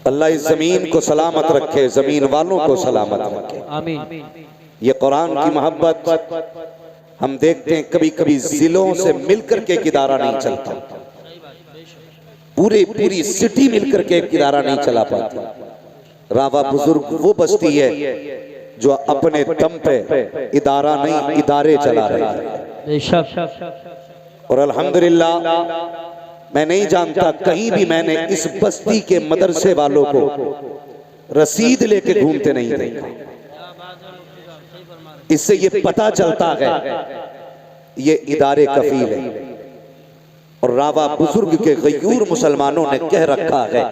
अल्लाह इस जमीन को सलामत रखे, जमीन वालों को सलामत रखे, आमीन। ये कुरान की मोहब्बत हम देखते हैं कभी कभी जिलों से मिलकर के एक इदारा नहीं चलता, पूरी सिटी मिलकर के एक इदारा नहीं चला पाती। रावा बुजुर्ग वो बस्ती है जो अपने दम पे इदारा नहीं इदारे चला रही है। और अल्हम्दुलिल्लाह मैं नहीं जानता कहीं भी मैंने इस बस्ती के मदरसे वालों को रसीद लेके घूमते नहीं देखा। इससे ये पता चलता है ये इदारे कफील है। और रावा बुजुर्ग के गयूर मुसलमानों ने कह रखा है,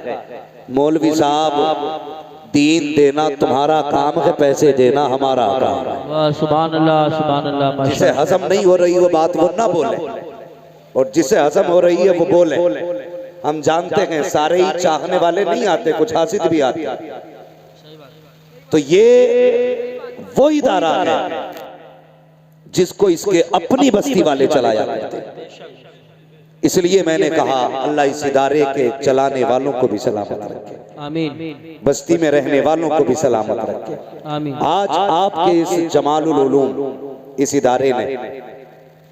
मौलवी साहब दीन देना तुम्हारा काम है, पैसे देना हमारा काम है। सुभान अल्लाह, सुभान अल्लाह। जिसे हजम नहीं हो रही वो बात वो ना बोले, और जिसे हजम हो रही है वो बोले। हम जानते हैं सारे ही चाहने वाले नहीं आते, कुछ हासिद भी आते। तो ये वो इदारा है जिसको इसके अपनी बस्ती वाले चलाया करते। इसलिए मैंने कहा अल्लाह इस इदारे के चलाने वालों को भी सलामत रखे, आमीन। बस्ती में रहने वालों को भी सलामत रखे, आमीन। आज आपके इस जमालुल उलूम इस इदारे ने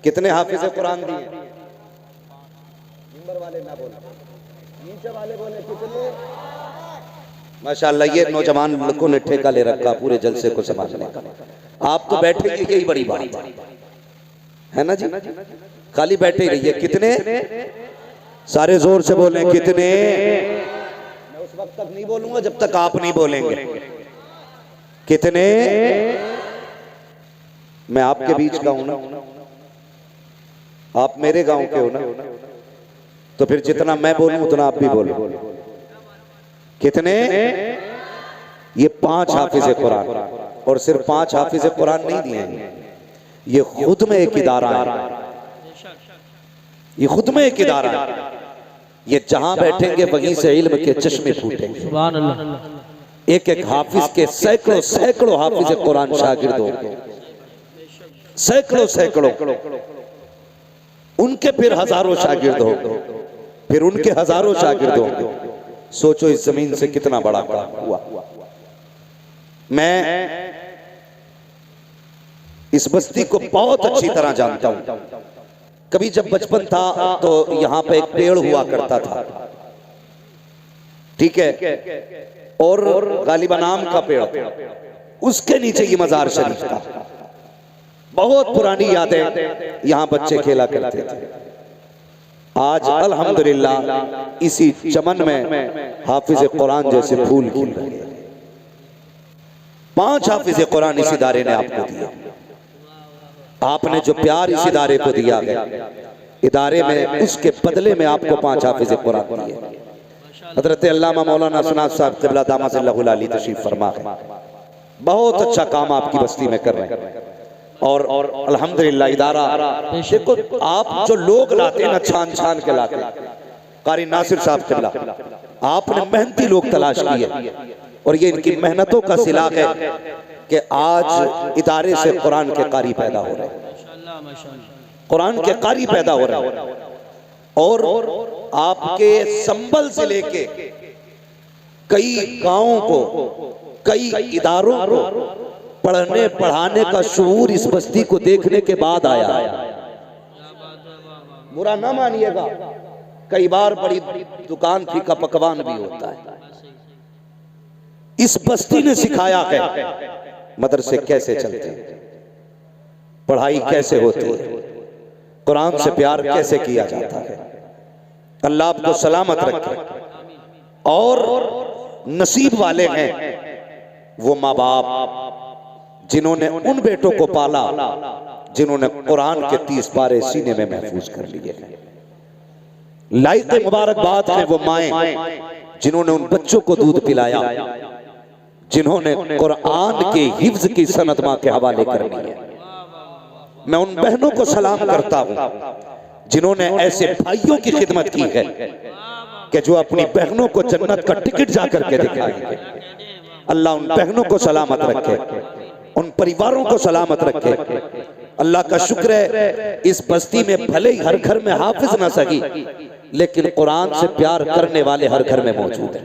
कितने हाफिज कुरान दिए? नंबर वाले ना बोले, नीचे वाले बोले कितने? माशाअल्लाह ये नौजवान लड़कों ने ठेका ले रखा पूरे जलसे को संभालने का। आप तो बैठे यही बड़ी बात है ना जी, खाली बैठे ही रहिए। कितने? सारे जोर से बोले कितने? मैं उस वक्त तक नहीं बोलूंगा जब तक आप नहीं बोलेंगे। कितने? मैं आपके बीच का हूं ना, आप मेरे गांव के हो ना, तो फिर जितना मैं बोलूं उतना आप भी बोलो। कितने? ये 5 हाफिज कुरान, और सिर्फ 5 हाफिज कुरान नहीं दिए हैं, ये खुद में एक इदारा है। ये खुद में एक इदारा है। ये जहां बैठेंगे वहीं से इल्म के चश्मे फूटेंगे। सुभान अल्लाह। एक एक हाफिज के सैकड़ों हाफिज कुरान शागिर्द होंगे, सैकड़ों उनके फिर हजारों शागिर्द होंगे, फिर उनके हजारों शागिर्द होंगे। सोचो इस जमीन से कितना बड़ा काम हुआ। मैं इस बस्ती को बहुत अच्छी तरह जानता हूं। कभी जब बचपन था तो यहां पे एक पेड़ हुआ करता था, ठीक है, और गालिबा नाम का पेड़, उसके नीचे ये मजार शरीफ था। बहुत पुरानी यादें, यहां बच्चे खेला करते थे। आज अल्हम्दुलिल्लाह इसी चमन में हाफिज कुरान जैसे फूल खिल रहे हैं। 5 हाफिज कुरान इस इदारे ने आपको दिया। आपने जो प्यार इस इदारे को दिया गया, इदारे में उसके बदले में आपको 5 हाफिज कुरान दिए। हजरत अल्लामा मौलाना सुनाद साहब क़िबला दामतुल्लाह अलैहि तशरीफ फरमा है। बहुत अच्छा काम आपकी बस्ती में कर रहे हैं। और अल्हम्दुलिल्लाह इदारा, देखो आप जो लोग लाते हैं ना, छान के लाते हैं। कारी नासिर साहब क़िबला, आपने मेहनती लोग तलाश किए, और ये इनकी मेहनतों का सिला है कि आज इदारे से कुरान के कारी पैदा हो रहे हैं, कुरान के कारी पैदा हो रहे हैं। और आपके संबल से लेके कई गांवों को, कई इदारों को पढ़ने पढ़ाने का शऊर इस बस्ती को देखने के बाद आया। बुरा ना मानिएगा, कई बार बड़ी दुकान फीका पकवान भी होता है। इस बस्ती ने सिखाया है मदरसे कैसे चलते हैं, पढ़ाई कैसे होती है, कुरान से प्यार कैसे किया जाता है। अल्लाह आपको सलामत रखे। और नसीब वाले हैं वो माँ बाप जिन्होंने उन बेटों को पाला जिन्होंने कुरान के 30 पारे सीने में महफूज कर लिए। लाइक मुबारकबाद है वो माएं जिन्होंने उन बच्चों को दूध पिलाया, जिन्होंने कुरान के हिफ्ज की सनद मां के हवाले कर दी है। मैं उन बहनों को सलाम करता हूं जिन्होंने ऐसे भाइयों की खिदमत की है कि जो अपनी बहनों को जन्नत का टिकट जाकर के दिखाएंगे। अल्लाह उन बहनों को सलामत रखे, उन परिवारों को सलामत रखे। अल्लाह का शुक्र है इस बस्ती में भले ही हर घर में हाफिज ना सकी, लेकिन कुरान से प्यार करने वाले हर घर में मौजूद है।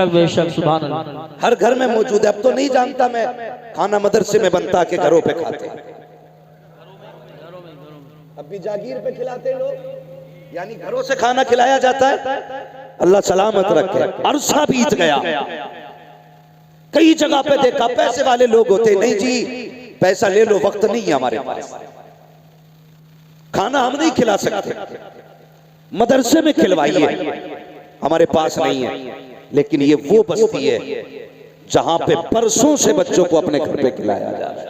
बेशक सुभान अल्लाह। हर घर में मौजूद है। अब तो नहीं जानता मैं, खाना मदरसे में बनता के घरों पे खाते, अब भी जागीर पे खिलाते लोग, यानी घरों से खाना खिलाया जाता है। अल्लाह सलामत रखे। अरसा बीत गया, कई जगह पे देखा पैसे वाले लोग होते, नहीं जी पैसा ले लो, वक्त नहीं है हमारे पास, खाना हम नहीं खिला सकते, मदरसे में खिलवाइए, हमारे पास नहीं है। लेकिन ये वो बस्ती है जहां पे बरसों से बच्चों को अपने घर पे खिलाया जा रहा है।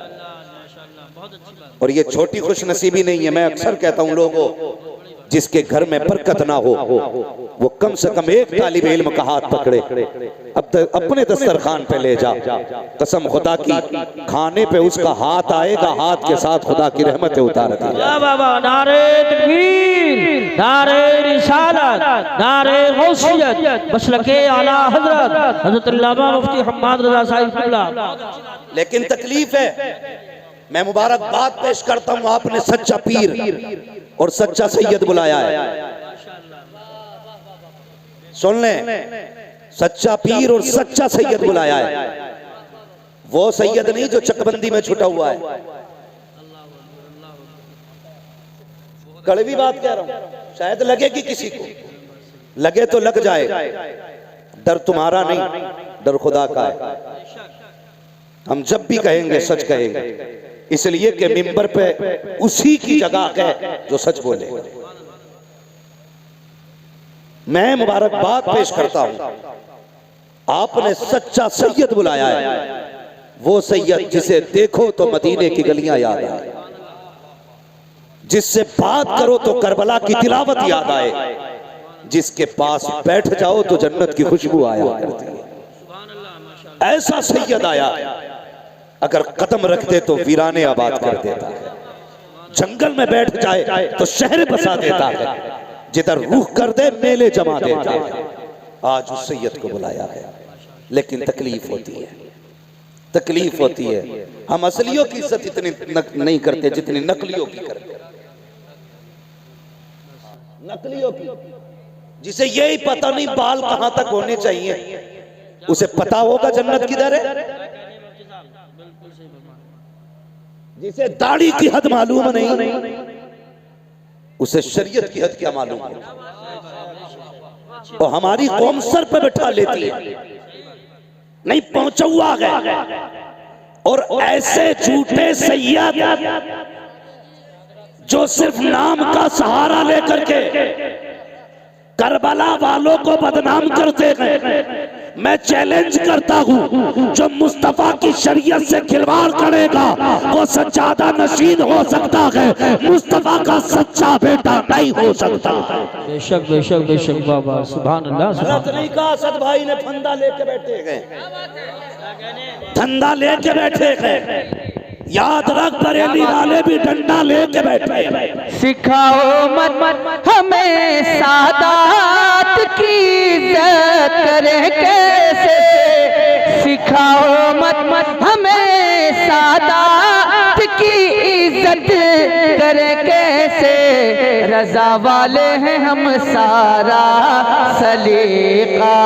और ये छोटी खुशनसीबी नहीं है। मैं अक्सर कहता हूं लोगों, जिसके घर में बरकत ना हो वो कम से कम एक तालिब इल्म का हाथ पकड़े, अब तक अपने दस्तरखान पे ले जा। कसम खुदा की, खाने पे उसका हाथ आएगा, हाथ के साथ खुदा की रहमतें उतार दी। नारे तकबीर, नारे रिसालत, नारे गौसियत, मसलके आला हजरत हजरत अल्लामा मुफ्ती हम्माद रजा साहिब। लेकिन तकलीफ है, मैं मुबारकबाद पेश करता हूं, आपने सच्चा पीर और सच्चा सैयद बुलाया है। सुन लें, सच्चा पीर और सच्चा सैयद बुलाया है। वो सैयद नहीं जो चकबंदी में छुटा हुआ है। कड़वी बात कह रहा हूं, शायद लगेगी किसी को, लगे तो लग जाए। डर तुम्हारा नहीं, डर खुदा का है। हम जब भी कहेंगे सच कहेंगे, इसलिए कि मिंबर पे उसी की जगह है जो सच बोले। मैं मुबारकबाद पेश करता हूं, आपने सच्चा सैयद बुलाया है। वो सैयद जिसे देखो तो मदीने की गलियां याद आए, जिससे बात करो तो करबला की तिलावत याद आए, जिसके पास बैठ जाओ तो जन्नत की खुशबू आया करती है। ऐसा सैयद आया, अगर कदम रख दे तो वीराने आबाद कर देता है, जंगल में बैठ जाए तो शहर बसा देता है, जिधर रूह कर दे मेले जमा देता है। आज उस सैयद को बुलाया है, लेकिन तकलीफ होती है, तकलीफ होती है। हम असलियों की इज्जत इतनी नहीं करते जितनी नकलियों की करते। नकलियों की, जिसे यही पता नहीं बाल कहां तक होने चाहिए, उसे पता होगा जन्नत किधर है। जिसे दाढ़ी की हद मालूम नहीं, उसे शरीयत की हद क्या मालूम है। और हमारी कौम सर पे बैठा लेती है, नहीं पहुंचा हुआ गया। और ऐसे झूठे सैयद जो सिर्फ नाम का सहारा लेकर के करबला वालों को बदनाम करते हैं, मैं चैलेंज करता हूं, जो मुस्तफा की शरीयत से खिलवाड़ करेगा वो सच्चादा नशीद हो सकता है, मुस्तफा का सच्चा बेटा नहीं हो सकता। बेशक बेशक बेशक बाबा, सुभान अल्लाह। नहीं कहा असद भाई ने फंदा लेके बैठे गए, धंधा लेके बैठे गए। याद रख, बरेली वाले भी डंडा लेके बैठे। सिखाओ मत हमें सादात की इज्जत करें कैसे, सिखाओ मत हमें सादात की इज्जत करें कैसे। रजा वाले हैं हम, सारा सलीका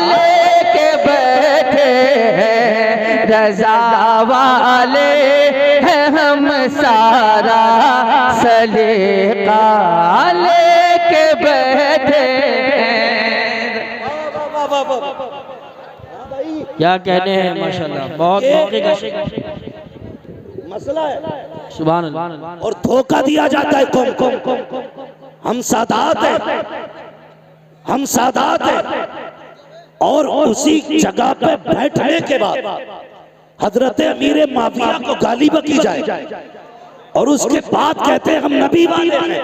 लेके बैठे हैं। रजा वाले हैं हम, सारा सलीका लेके बैठे हैं। क्या कहने हैं, माशाल्लाह, बहुत मौके का मसला है। सुभान अल्लाह। और धोखा दिया जाता है कौम को। हम सादात हैं, हम सादात हैं, और उसी जगह पे बैठने के बाद हजरत अमीर माविया को गाली बकी जाए, और उसके बाद कहते हैं हम नबी वाले हैं।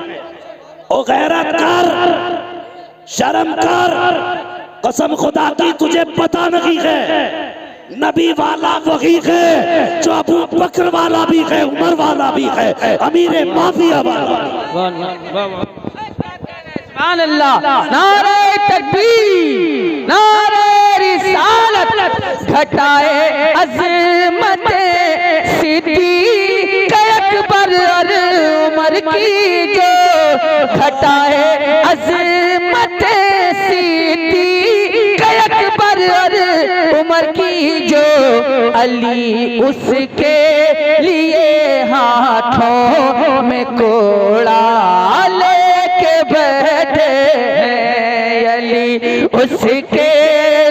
ओ गैरत कर, शर्म कर, कसम खुदा की तुझे पता नहीं है, नबी वाला वही है जो अबू बकर वाला भी है, उमर वाला भी है, अमीर माविया वाला। सुभान अल्लाह। नारे तकबीर, नारे रिसालत, घटाए अज़मत सिद्दीक़ अकबर अकबर और उमर की जो घटाए अज़मत सीती के अकबर और उमर की जो अली उसके लिए हाथों में कोड़ा लेके बैठे हैं, अली उसके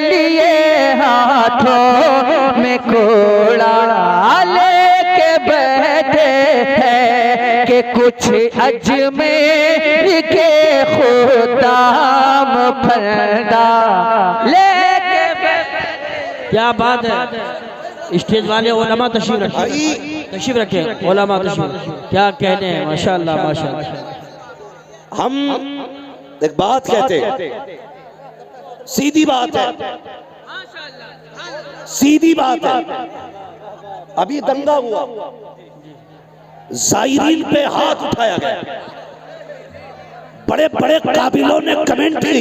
लिए हाथों में कोड़ा लेके बैठे हैं कि कुछ अजमेर के खुदाम फरदा लेके बैठे। क्या बात है, स्टेज वाले उलमा तशरीफ रखे, उलमा तशरीफ, क्या कहने हैं, माशाल्लाह माशाल्लाह। हम एक बात कहते हैं, सीधी बात है, सीधी बात है। अभी दंगा हुआ, जायरीन पे हाथ उठाया गया, बड़े बड़े काबिलों ने कमेंट की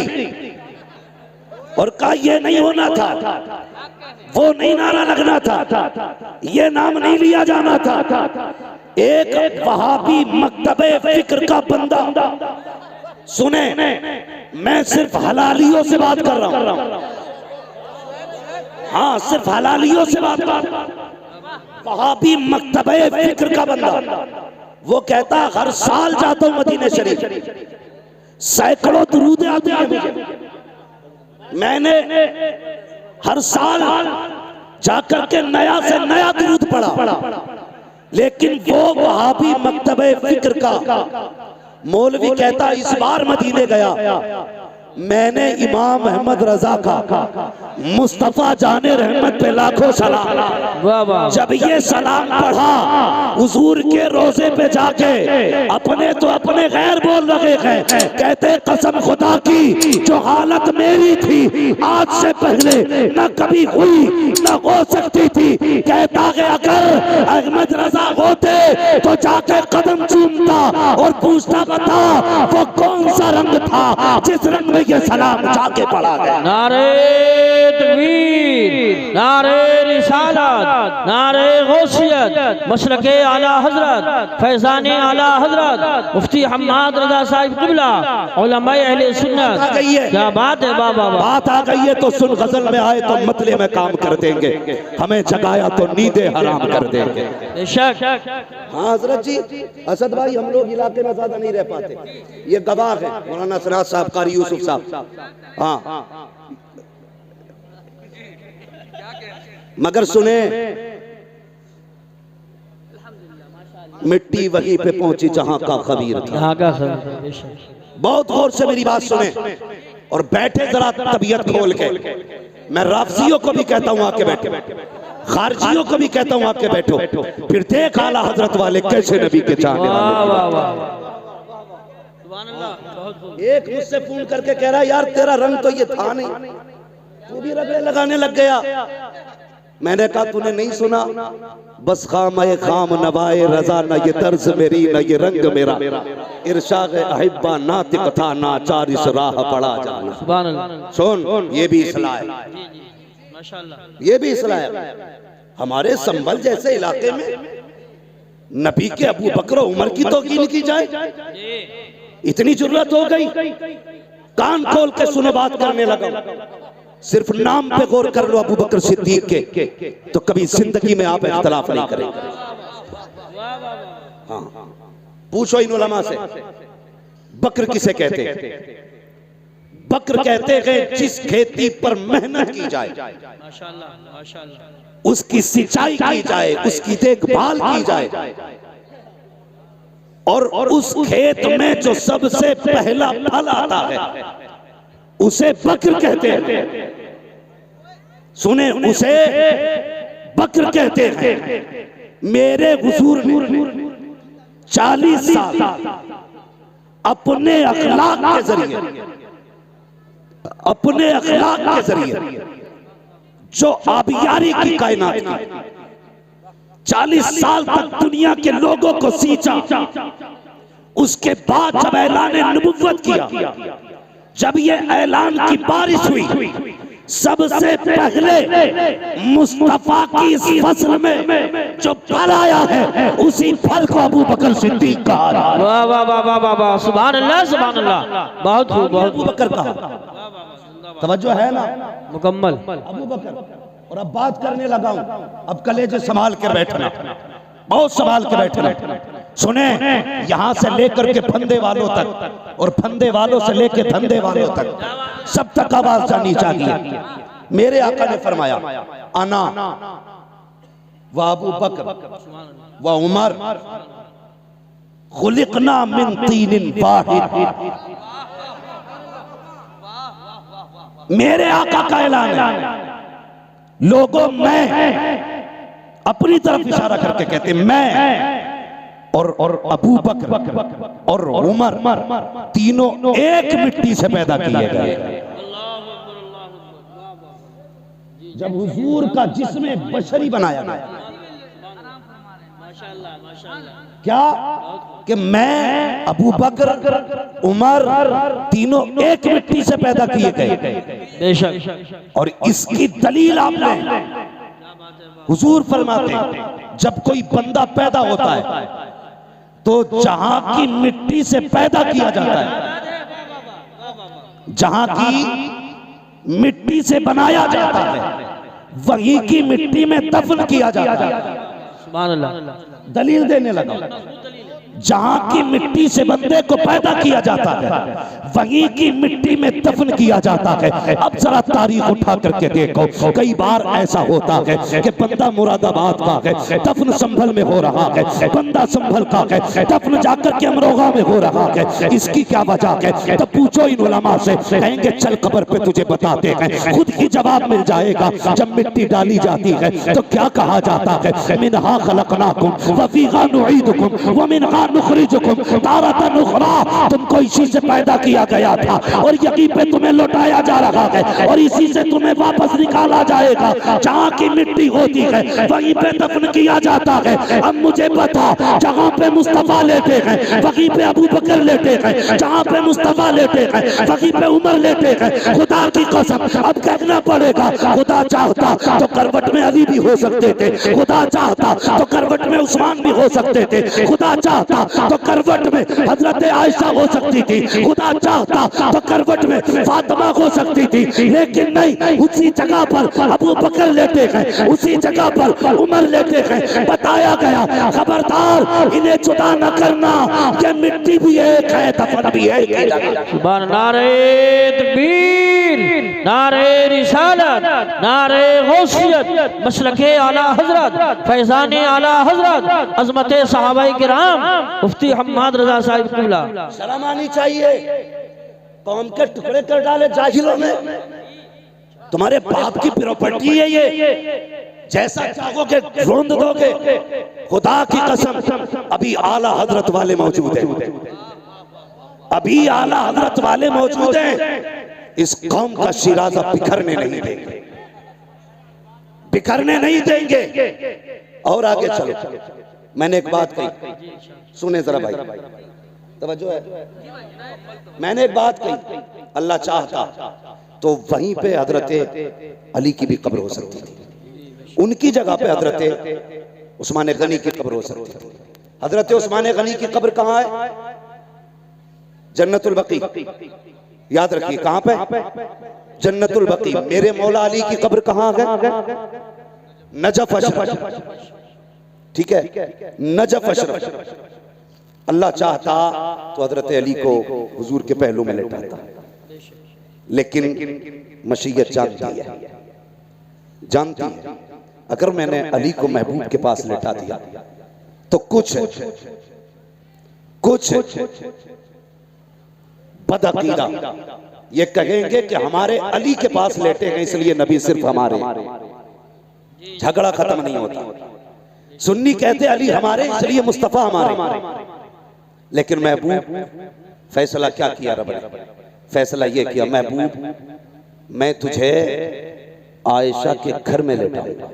और कहा यह नहीं होना था, वो नहीं नारा लगना था, ये नाम नहीं लिया जाना था। एक वहाबी मकतबे फिक्र का बंदा, सुने, मैं सिर्फ हलालियों से बात कर रहा हूं, हाँ सिर्फ हलालियों से बात कर रहा हूं। वहाबी मकतबे फिक्र का बंदा, वो कहता हर साल जाता हूं मदीने शरीफ, सैकड़ों दुरूद आते हैं मुझे, मैंने हर साल जाकर के नया से नया दुरूद पढ़ा, लेकिन वो वहाबी मकतबे फिक्र का मौलवी कहता इस बार मदीने गया, मैंने इमाम अहमद रजा का मुस्तफा जाने रहमत पे लाखों सलाम, जब ये सलाम पढ़ा हुजूर के रोजे पे जाके अपने तो अपने गैर बोल रहे हैं, कहते कसम खुदा की जो हालत मेरी थी आज से पहले न कभी हुई न हो सकती थी, कहता है अगर अहमद रजा होते तो जाके कदम चूमता और पूछता बता वो कौन सा रंग था जिस रंग में ये सलाम जाके पढ़ा गया। नारे तकबीर, नारे रिसालत, नारे गौसियत, मसलके आला हजरत, फैजाने आला हजरत, मुफ्ती हम्माद रजा साहिब क़िबला, उलमाए अहले सुन्नत। क्या बात है बाबा, बात आ गई है तो सुन, गजल में आए तो मतले में काम कर देंगे, हमें जगाया तो नींदें हराम कर देंगे। बेशक। हाँ हजरत जी, असद भाई हम लोग इलाके में ज्यादा नहीं रह पाते, ये गवाह है मौलाना सनात साहब, कारी यूसुफ साहब, हाँ मगर सुने मिट्टी वहीं पे पहुंची जहां का खबीर था। बहुत गौर से मेरी बात सुने और बैठे जरा तबीयत खोल के। मैं राफजियों को भी कहता हूं आके बैठो, खारजियों को भी कहता हूं आके बैठो, फिर देख आला हजरत वाले कैसे नबी के चाहने वाले। एक मुझसे फोन करके कह रहा यार तेरा रंग तो ये था नहीं, तू भी रगड़े लगाने लग गया। मैंने कहा तूने नहीं सुना, बस खाम खाम नवाए रजा, न ये तर्ज मेरी न ये रंग मेरा, इरशाद अहिब्बा नातिक था नाचार इस राह पड़ा जाना। सुन, ये भी इस्लाह है, ये भी इस्लाह है। हमारे संभल जैसे इलाके में नबी के अबू बकर उमर की तौकील की जाए, इतनी जरूरत हो गई। कान खोल के सुनो, बात करने लगा। सिर्फ नाम पे गौर कर लो अबू बकर सिद्दीक के, तो कभी जिंदगी में आप इख्तलाफ नहीं करेंगे। हाँ, पूछो इन उलमा से बकर किसे कहते हैं? बकर कहते हैं जिस खेती पर मेहनत की जाए, उसकी सिंचाई की जाए, उसकी देखभाल की जाए, और उस खेत में जो सबसे पहला फल आता है उसे बकर कहते हैं। सुने, उसे बकर कहते हैं। मेरे हुजूर ने 40 साल अपने अखलाक के जरिए, अपने अखलाक के जरिए जो आबियारी की कायनात की, 40 साल तक दुनिया के लोगों को सींचा। उसके बाद जब ऐलान नबुव्वत किया, जब ये ऐलान की बारिश हुई, सबसे पहले मुस्तफा की इस फसल में जो फल आया है उसी फल को अबू बकर सिद्दीक कहा। वाह वाह वाह वाह वाह वाह, सुभान अल्लाह सुभान अल्लाह, बहुत खूब बहुत अबू बकर कहा, तवज्जो है ना, मुकम्मल। अबू बकर। और अब बात करने लगा हूं, अब कलेजे संभाल कर बैठना, बहुत संभाल के बैठना। सुने, यहां से लेकर के फंदे वालों तक और फंदे वालों से लेकर धंधे वालों तक सब तक आवाज जानी चाहिए। मेरे आका ने फरमाया, अना व अबू बकर व उमर खुलिकना मिन तीनिन वाहिद। मेरे आका का ऐलान है, लोगों मैं अपनी तरफ इशारा करके कहते, मैं और अबू बकर और उमर तीनों एक मिट्टी से पैदा किए गए। जब हुजूर का जिस्म बशरी बनाया गया, क्या कि मैं अबू बकर उमर तीनों एक मिट्टी से पैदा किए गए। बेशक। और इसकी दलील आपने, हुजूर फरमाते जब कोई बंदा पैदा होता है तो जहां की मिट्टी से पैदा किया जाता है, जहां की मिट्टी से बनाया जाता है, वहीं की मिट्टी में दफन किया जाता है। सुभान अल्लाह। दलील देने लगा, जहां की मिट्टी से बंदे को पैदा किया जाता है वहीं की मिट्टी में दफन किया जाता है। अब जरा तारीख उठा करके देखो, कई बार ऐसा होता है कि बंदा मुरादाबाद का है, दफन संभल में हो रहा है, बंदा संभल का है, दफन जाकर के अमरोहा में हो रहा है। इसकी क्या वजह है? तो पूछो इन उलमा से, कहेंगे चल कब्र पे तुझे बताते हैं, खुद ही जवाब मिल जाएगा। जब मिट्टी डाली जाती है तो क्या कहा जाता है? मिनहा खलकनाकुम व फीहा नुईदुकुम व मिनहा नुखरिजुकुम तारतन उखरा। तुमको इसी से पैदा किया गया था और यहीं पे तुम्हें लौटाया जा रहा है और इसी से तुम्हें वापस निकाला जाएगा। जहाँ की मिट्टी होती है वहीं पे दफन किया जाता है। अब मुझे बता, जहाँ पे मुस्तफा लेटे हैं वहीं पे अबू बकर लेटे हैं, जहाँ पे मुस्तफा लेटे हैं वहीं पे उमर लेटे हैं। खुदा की कसम अब कहना पड़ेगा, खुदा चाहता तो करवट में अली भी हो सकते थे, खुदा चाहता तो करवट में उस्मान भी हो सकते थे, खुदा चाहता तो करवट में हजरत आयशा हो सकती थी, खुदा चाहता तो करवट में फातिमा हो सकती थी। लेकिन नहीं, उसी जगह पर अबू बकर लेटे हैं, उसी जगह पर उमर लेटे हैं। बताया गया खबरदार इन्हें जुदा न करना, ये मिट्टी भी एक है, दफन भी एक है। सुभान। नारे तकबीर, नारे रिसालत, नारे गौसियत, मसलके आला हजरत, फैजाने आला हजरत, अजमत सहाबाए किराम, मुफ्ती हम्माद रजा साहिब क़िबला। शर्म आनी चाहिए, कौम के टुकड़े कर डाले जाहिलों ने। तुम्हारे बाप की प्रॉपर्टी है ये, जैसा चाहोगे रोंद दोगे। खुदा की कसम अभी आला हजरत वाले मौजूद हैं, अभी आला हजरत वाले मौजूद हैं। इस कौम का शिराजा बिखरने नहीं देंगे, बिखरने नहीं देंगे। और आगे चलो, मैंने एक बात कही, सुने जरा भाई, तवज्जो है। मैंने एक बात कही, अल्लाह चाहता तो वहीं पे हजरत अली की भी कब्र हो सकती थी, उनकी जगह पे हजरत उस्मान गनी की कब्र हो सकती थी। हजरत उस्मान गनी की कब्र कहाँ है? जन्नतुल बकी। याद रखिए, कहाँ पे? जन्नतुल बकी। मेरे मौला अली की कब्र कहाँ है? नजफ अशरफ, ठीक है, नजफ अशरफ। अल्लाह चाहता तो हजरत अली को हुजूर के पहलू में लेटाता, लेकिन मशीयत जानती है, जानती है अगर मैंने अली को महबूब के पास लेटा दिया तो कुछ बदअकीदा ये कहेंगे कि हमारे अली के पास लेटे हैं इसलिए नबी सिर्फ हमारे। झगड़ा खत्म नहीं होता। सुन्नी कहते अली हमारे इसलिए मुस्तफा हमारे। लेकिन महबूब फैसला क्या किया रब ने? फैसला ये किया, महबूब मैं तुझे आयशा के घर में लेटाऊंगा।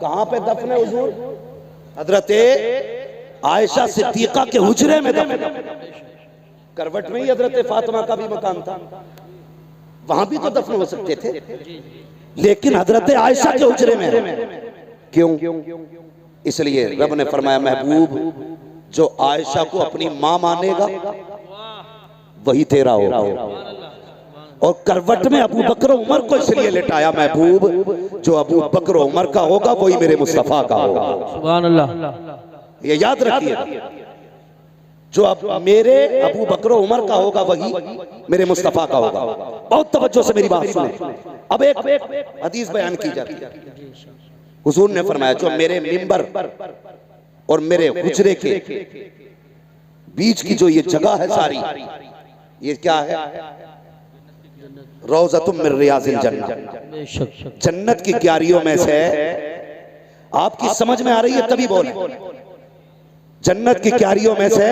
कहां पे दफन है हुजूर? हजरत आयशा सिद्दीका के हुजरे में दफन। करवट में ही हजरत फातिमा का भी मकान था। वहां भी तो दफन हो सकते थे, लेकिन हजरत आयशा के हुजरे में है। क्यों? इसलिए रब ने फरमाया महबूब जो आयशा को अपनी मां मानेगा वही तेरा होगा। और करवट में अबू बकर उमर को इसलिए लेटाया महबूब जो अबू बकर उमर का होगा वही मेरे मुस्तफा का होगा। सुभान अल्लाह। ये याद रखिए, जो अब मेरे अबू बकर उमर का होगा वही मेरे मुस्तफा का होगा। बहुत तवज्जो से मेरी बात सुने। अब एक हदीस बयान की जाती है। हुजूर ने फरमाया जो मेरे मिंबर और मेरे हुजरे के बीच की जो ये जगह है सारी, ये क्या है? रौज़तुम मिन रियाज़िल जन्नह, जन्नत की क्यारियों में से। आपकी समझ में आ रही है तभी बोले। जन्नत की क्यारियों में से,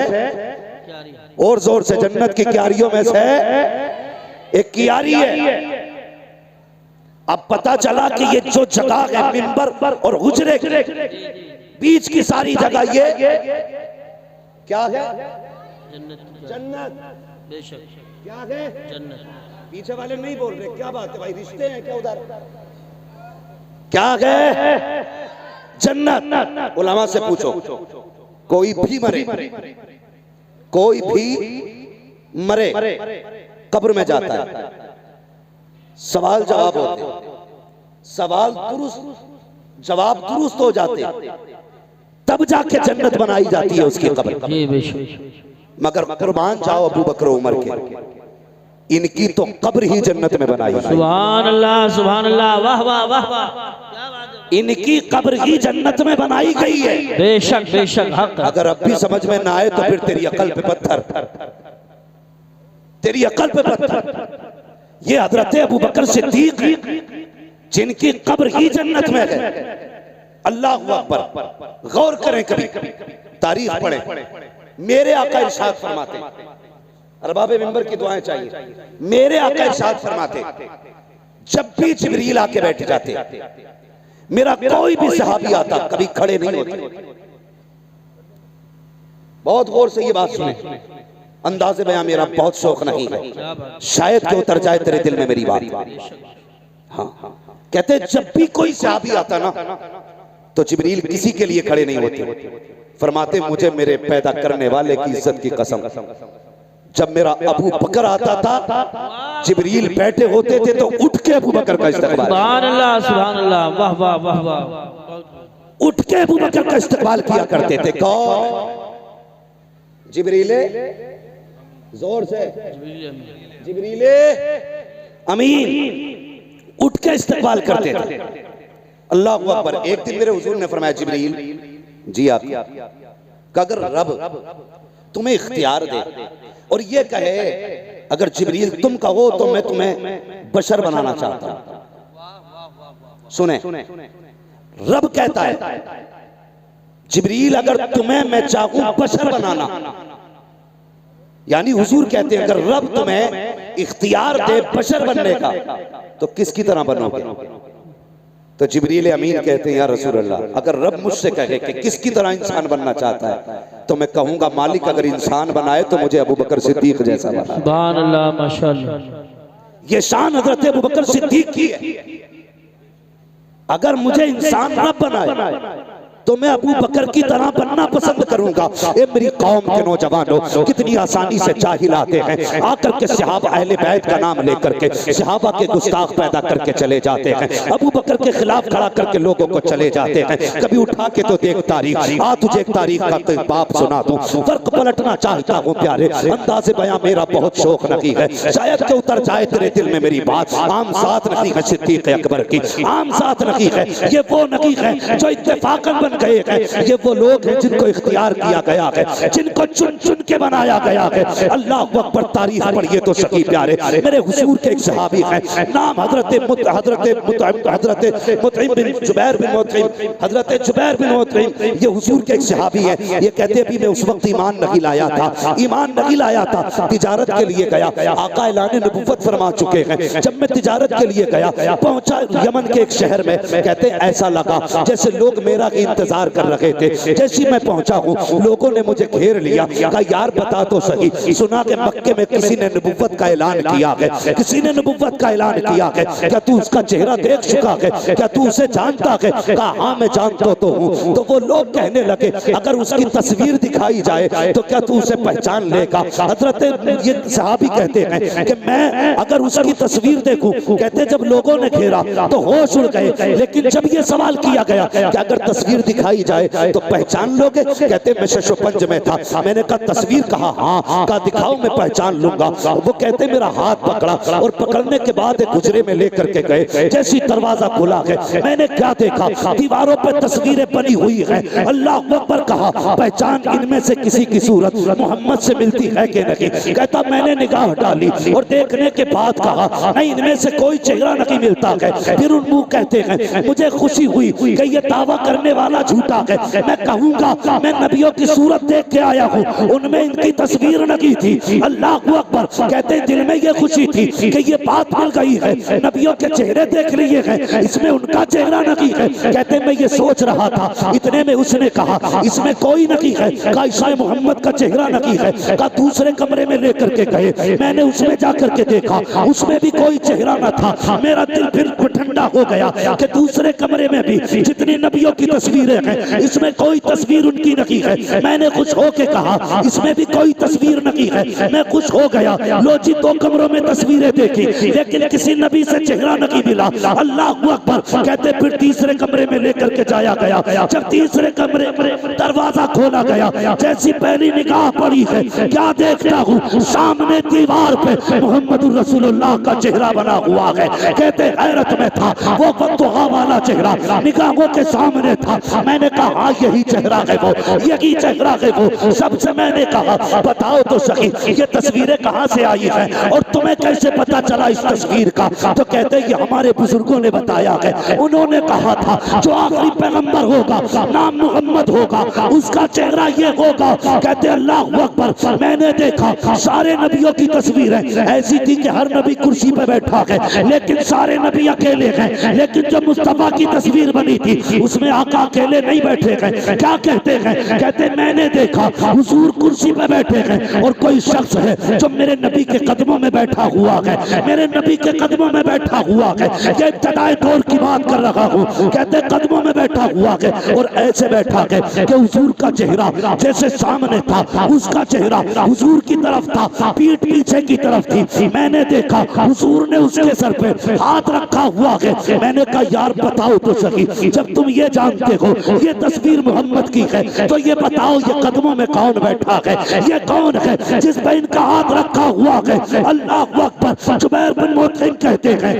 और जोर से, जन्नत की क्यारियों में से एक क्यारी है। अब पता चला कि ये जो जगह है मिंबर और हुजरे के बीच की सारी जगह ये क्या है? जन्नत। क्या है? जन्नत। पीछे वाले नहीं बोल रहे, क्या बात है भाई, रिश्ते हैं क्या उधर? क्या है? जन्नत। उलमा से पूछो, कोई भी मरे, कोई भी मरे कब्र में जाता है, सवाल जवाब होते, सवाल दुरुस्त जवाब दुरुस्त हो जाते, तब जाके जन्नत बनाई जाती है उसकी कब्र। मगर कुर्बान जाओ अबू बकर उमर के, इनकी तो कब्र ही जन्नत में बनाई है। सुभान अल्लाह, सुभान अल्लाह, वाह वाह वाह वाह। इनकी कब्र ही जन्नत में बनाई गई है। बेशक बेशक हक। अगर अब भी समझ में ना आए तो फिर तेरी अकल पे पत्थर, तेरी अकल पे पत्थर। ये हजरत अबू बकर सिद्दीक है जिनकी कब्र ही जन्नत में है। अल्लाह अकबर। गौर करें, कभी तारीख पढ़ें। मेरे आका इरशाद फरमाते, अरबाब मिंबर की दुआएं चाहिए। मेरे आका इरशाद फरमाते जब भी जिब्रील आके बैठ जाते, मेरा कोई भी सहाबी आता कभी खड़े नहीं होते। बहुत गौर से ये बात सुने, अंदाज़े बयां मेरा बहुत शौक नहीं है, शायद कि उतर जाए तेरे दिल में मेरी बात। हाँ, कहते जब भी कोई सहाबी आता ना तो जिब्रील किसी के लिए खड़े नहीं होते। फरमाते मुझे मेरे पैदा करने वाले की इज्जत की कसम, जब मेरा अबू बकर आता था जिब्रील बैठे होते थे तो उठ के अबू बकर का इस्तकबाल। सुभान अल्लाह, सुभान अल्लाह, वाह वाह वाह वाह। उठ के अबू बकर का इस्तकबाल किया करते थे। कौन? जिब्रीले, जोर से, जिब्रीले अमीन उठ के इस्तकबाल करते थे। अल्लाह अकबर। एक दिन मेरे हुजूर ने फरमाया जिब्रील जी आप, अगर रब तुम्हें इख्तियार दे और ये कहे अगर जिब्रील तुम कहो तो मैं तुम्हें बशर बनाना चाहता हूं। सुने, रब कहता है जिब्रील अगर तुम्हें मैं चाहूं बशर बनाना, यानी हुजूर कहते हैं अगर रब तुम्हें इख्तियार दे बशर बनने का तो किसकी तरह बनोगे? तो जिब्रील अमीन कहते हैं या रसूल अल्लाह, अगर रब मुझसे कहे कि किसकी तरह इंसान बनना चाहता है तो मैं कहूंगा मालिक अगर इंसान बनाए तो मुझे अबू बकर सिद्दीक जैसा बना। सुभान अल्लाह, माशाअल्लाह। ये शान हजरत अबू बकर सिद्दीक की है। अगर मुझे इंसान न बनाए तो मैं अबू बकर की तरह बनना पसंद करूंगा। ये मेरी कौम के नौजवानों कितनी आसानी से जाहिल आते हैं, आकर के सहाबा अहले बैत का नाम लेकर के सहाबा के गुस्ताख पैदा करके चले जाते हैं, अबू बकर के खिलाफ खड़ा करके लोगों को चले जाते हैं। कभी उठा के तो देख तारीख, आ तुझे एक तारीख का कोई बाप सुना दूं, फर्क पलटना चाहता हूं प्यारे, अंदाज़े बयां मेरा बहुत शौक नहीं है, शायद के उतर जाए तेरे दिल में मेरी बात। आम साथ नहीं है सिद्दीक अकबर की, आम साथ नहीं है, ये वो नहीं है जो इत्तेफाकन बन गए हैं, ये वो लोग हैं जिनको इख्तियार किया गया है, जिनको चुन चुन के बनाया गया है। अल्लाह अकबर। तारीख पढ़िए तो सही प्यारे, मेरे हुजूर के एक सहाबी हैं, नाम हजरत मुतइम बिन जुबैर बिन मुतइम, हजरत जुबैर बिन मुतइम, ये हुजूर के एक सहाबी हैं। ये कहते भी मैं उस वक्त ईमान नहीं लाया था, ईमान नहीं लाया था, तिजारत के लिए गया, आका ऐलान नबुव्वत फरमा चुके हैं। जब मैं तिजारत के लिए गया, पहुंचा यमन के एक शहर में, कहते ऐसा लगा जैसे लोग मेरा इंतजार कर रहे थे। जैसी मैं पहुंचा हूँ लोगों ने मुझे घेर लिया, कहा यार बता तो सही, सुना कि मक्के में किसी ने नबुव्वत का ऐलान किया है, किसी ने नबुव्वत का ऐलान किया है, क्या तू उसका चेहरा देख चुका है, क्या तू उसे जानता है? कहा हाँ मैं जानता तो हूँ। तो वो लोग कहने लगे अगर उसकी तस्वीर दिखाई जाए तो क्या तू उसे पहचान लेगा? हजरत ये सहाबी कहते हैं कि मैं अगर उसकी तस्वीर देखूं, कहते जब लोगों ने घेरा तो होश उड़ गए, लेकिन जब ये सवाल किया गया कि अगर तस्वीर दिखाई जाए तो पहचान लोगे? कहते मैं शशोपंज में था, मैंने कहा तस्वीर कहा? हाँ। कहा दिखाओ मैं पहचान लूंगा। वो कहते मेरा हाथ पकड़ा और पकड़ने के बाद एक गुजरे में लेकर के गए। जैसी दरवाजा खुला है मैंने क्या देखा, दीवारों पर तस्वीरें बनी हुई है। अल्लाह अकबर कहा पहचान इनमें से किसी की सूरत मोहम्मद से मिलती है कि नहीं? कहता मैंने निगाह डाली और देखने के बाद कहा नहीं इनमें से कोई चेहरा नहीं मिलता है। फिर उन मुंह कहते हैं मुझे खुशी हुई कि ये दावा करने वाला झूठा है, मैं कहूंगा मैं नबियों की सूरत देख के आया हूँ, उनमें इनकी तस्वीर नहीं थी। अल्लाह अकबर। कहते दिल में ये खुशी थी कि ये बात मिल गई है, नबियों के चेहरे देख लिए हैं, इसमें उनका चेहरा नहीं है। कहते मैं ये सोच रहा था, इतने में उसने कहा इसमें कोई नहीं है। कहा इसमें मोहम्मद का चेहरा नहीं है। कहा दूसरे कमरे में लेकर के गए, मैंने उसमें जाकर के देखा, उसमें भी कोई चेहरा न था। मेरा दिल फिर ठंडा हो गया कि दूसरे कमरे में भी जितनी नबियों की तस्वीरें हैं इसमें कोई तस्वीर उनकी नहीं है। मैंने खुश होके कहा इसमें भी कोई तस्वीर नहीं है। मैं खुश हो गया। लो जी 2 कमरों में तस्वीरें देखी लेकिन किसी नबी से चेहरा नहीं मिला। अल्लाह अकबर। कहते फिर तीसरे कमरे में लेकर के जाया गया। जब तीसरे कमरे में दरवाजा खोला गया, जैसी पहली निगाह पड़ी है क्या देखता हूँ, सामने दीवार पे मोहम्मद रसूलुल्लाह का चेहरा बना हुआ है। कहते हैरत में था, वो बददुआ वाला चेहरा निगाहों के सामने था। मैंने कहा यही चेहरा है वो, यही चेहरा है वो। सबसे मैंने कहा बताओ तो सही ये तस्वीरें कहाँ से आई हैं और तुम्हें कैसे पता चला इस तस्वीर का? तो कहते ये हमारे बुजुर्गों ने बताया है, उन्होंने कहा था जो आखिरी पैगंबर होगा नाम मोहम्मद होगा, उसका चेहरा ये होगा। कहते अल्लाह अकबर। मैंने देखा सारे नबियों की तस्वीरें ऐसी थी कि हर नबी कुर्सी पे बैठा है लेकिन सारे नबी अकेले हैं। लेकिन जब मुस्तफा की तस्वीर बनी थी उसमें आका अकेले नहीं बैठे हैं। क्या कहते हैं? कहते मैंने देखा हुजूर कुर्सी पे बैठे हैं और कोई शख्स है जो मेरे नबी के कदमों में बैठा हुआ है, मेरे नबी के कदमों में बैठा हुआ है। ये इब्तिदाई दौर की बात कर रहा हूँ। कहते कदमों में बैठा हुआ है और ऐसे बैठा है कि हुजूर का चेहरा जैसे सामने था, उसका चेहरा हुजूर की तरफ था, पीठ पीछे की तरफ थी। मैंने देखा हुजूर ने उसके सर पे हाथ रखा हुआ है। मैंने कहा यार बताओ तो सही, जब तुम ये जानते हो ये तस्वीर मोहम्मद की है तो ये बताओ ये कदमों में कौन बैठा है? ये कौन है जिस पे इनका हाथ रखा हुआ है? अल्लाह अकबर। जुबैर बिन मुतइम कहते हैं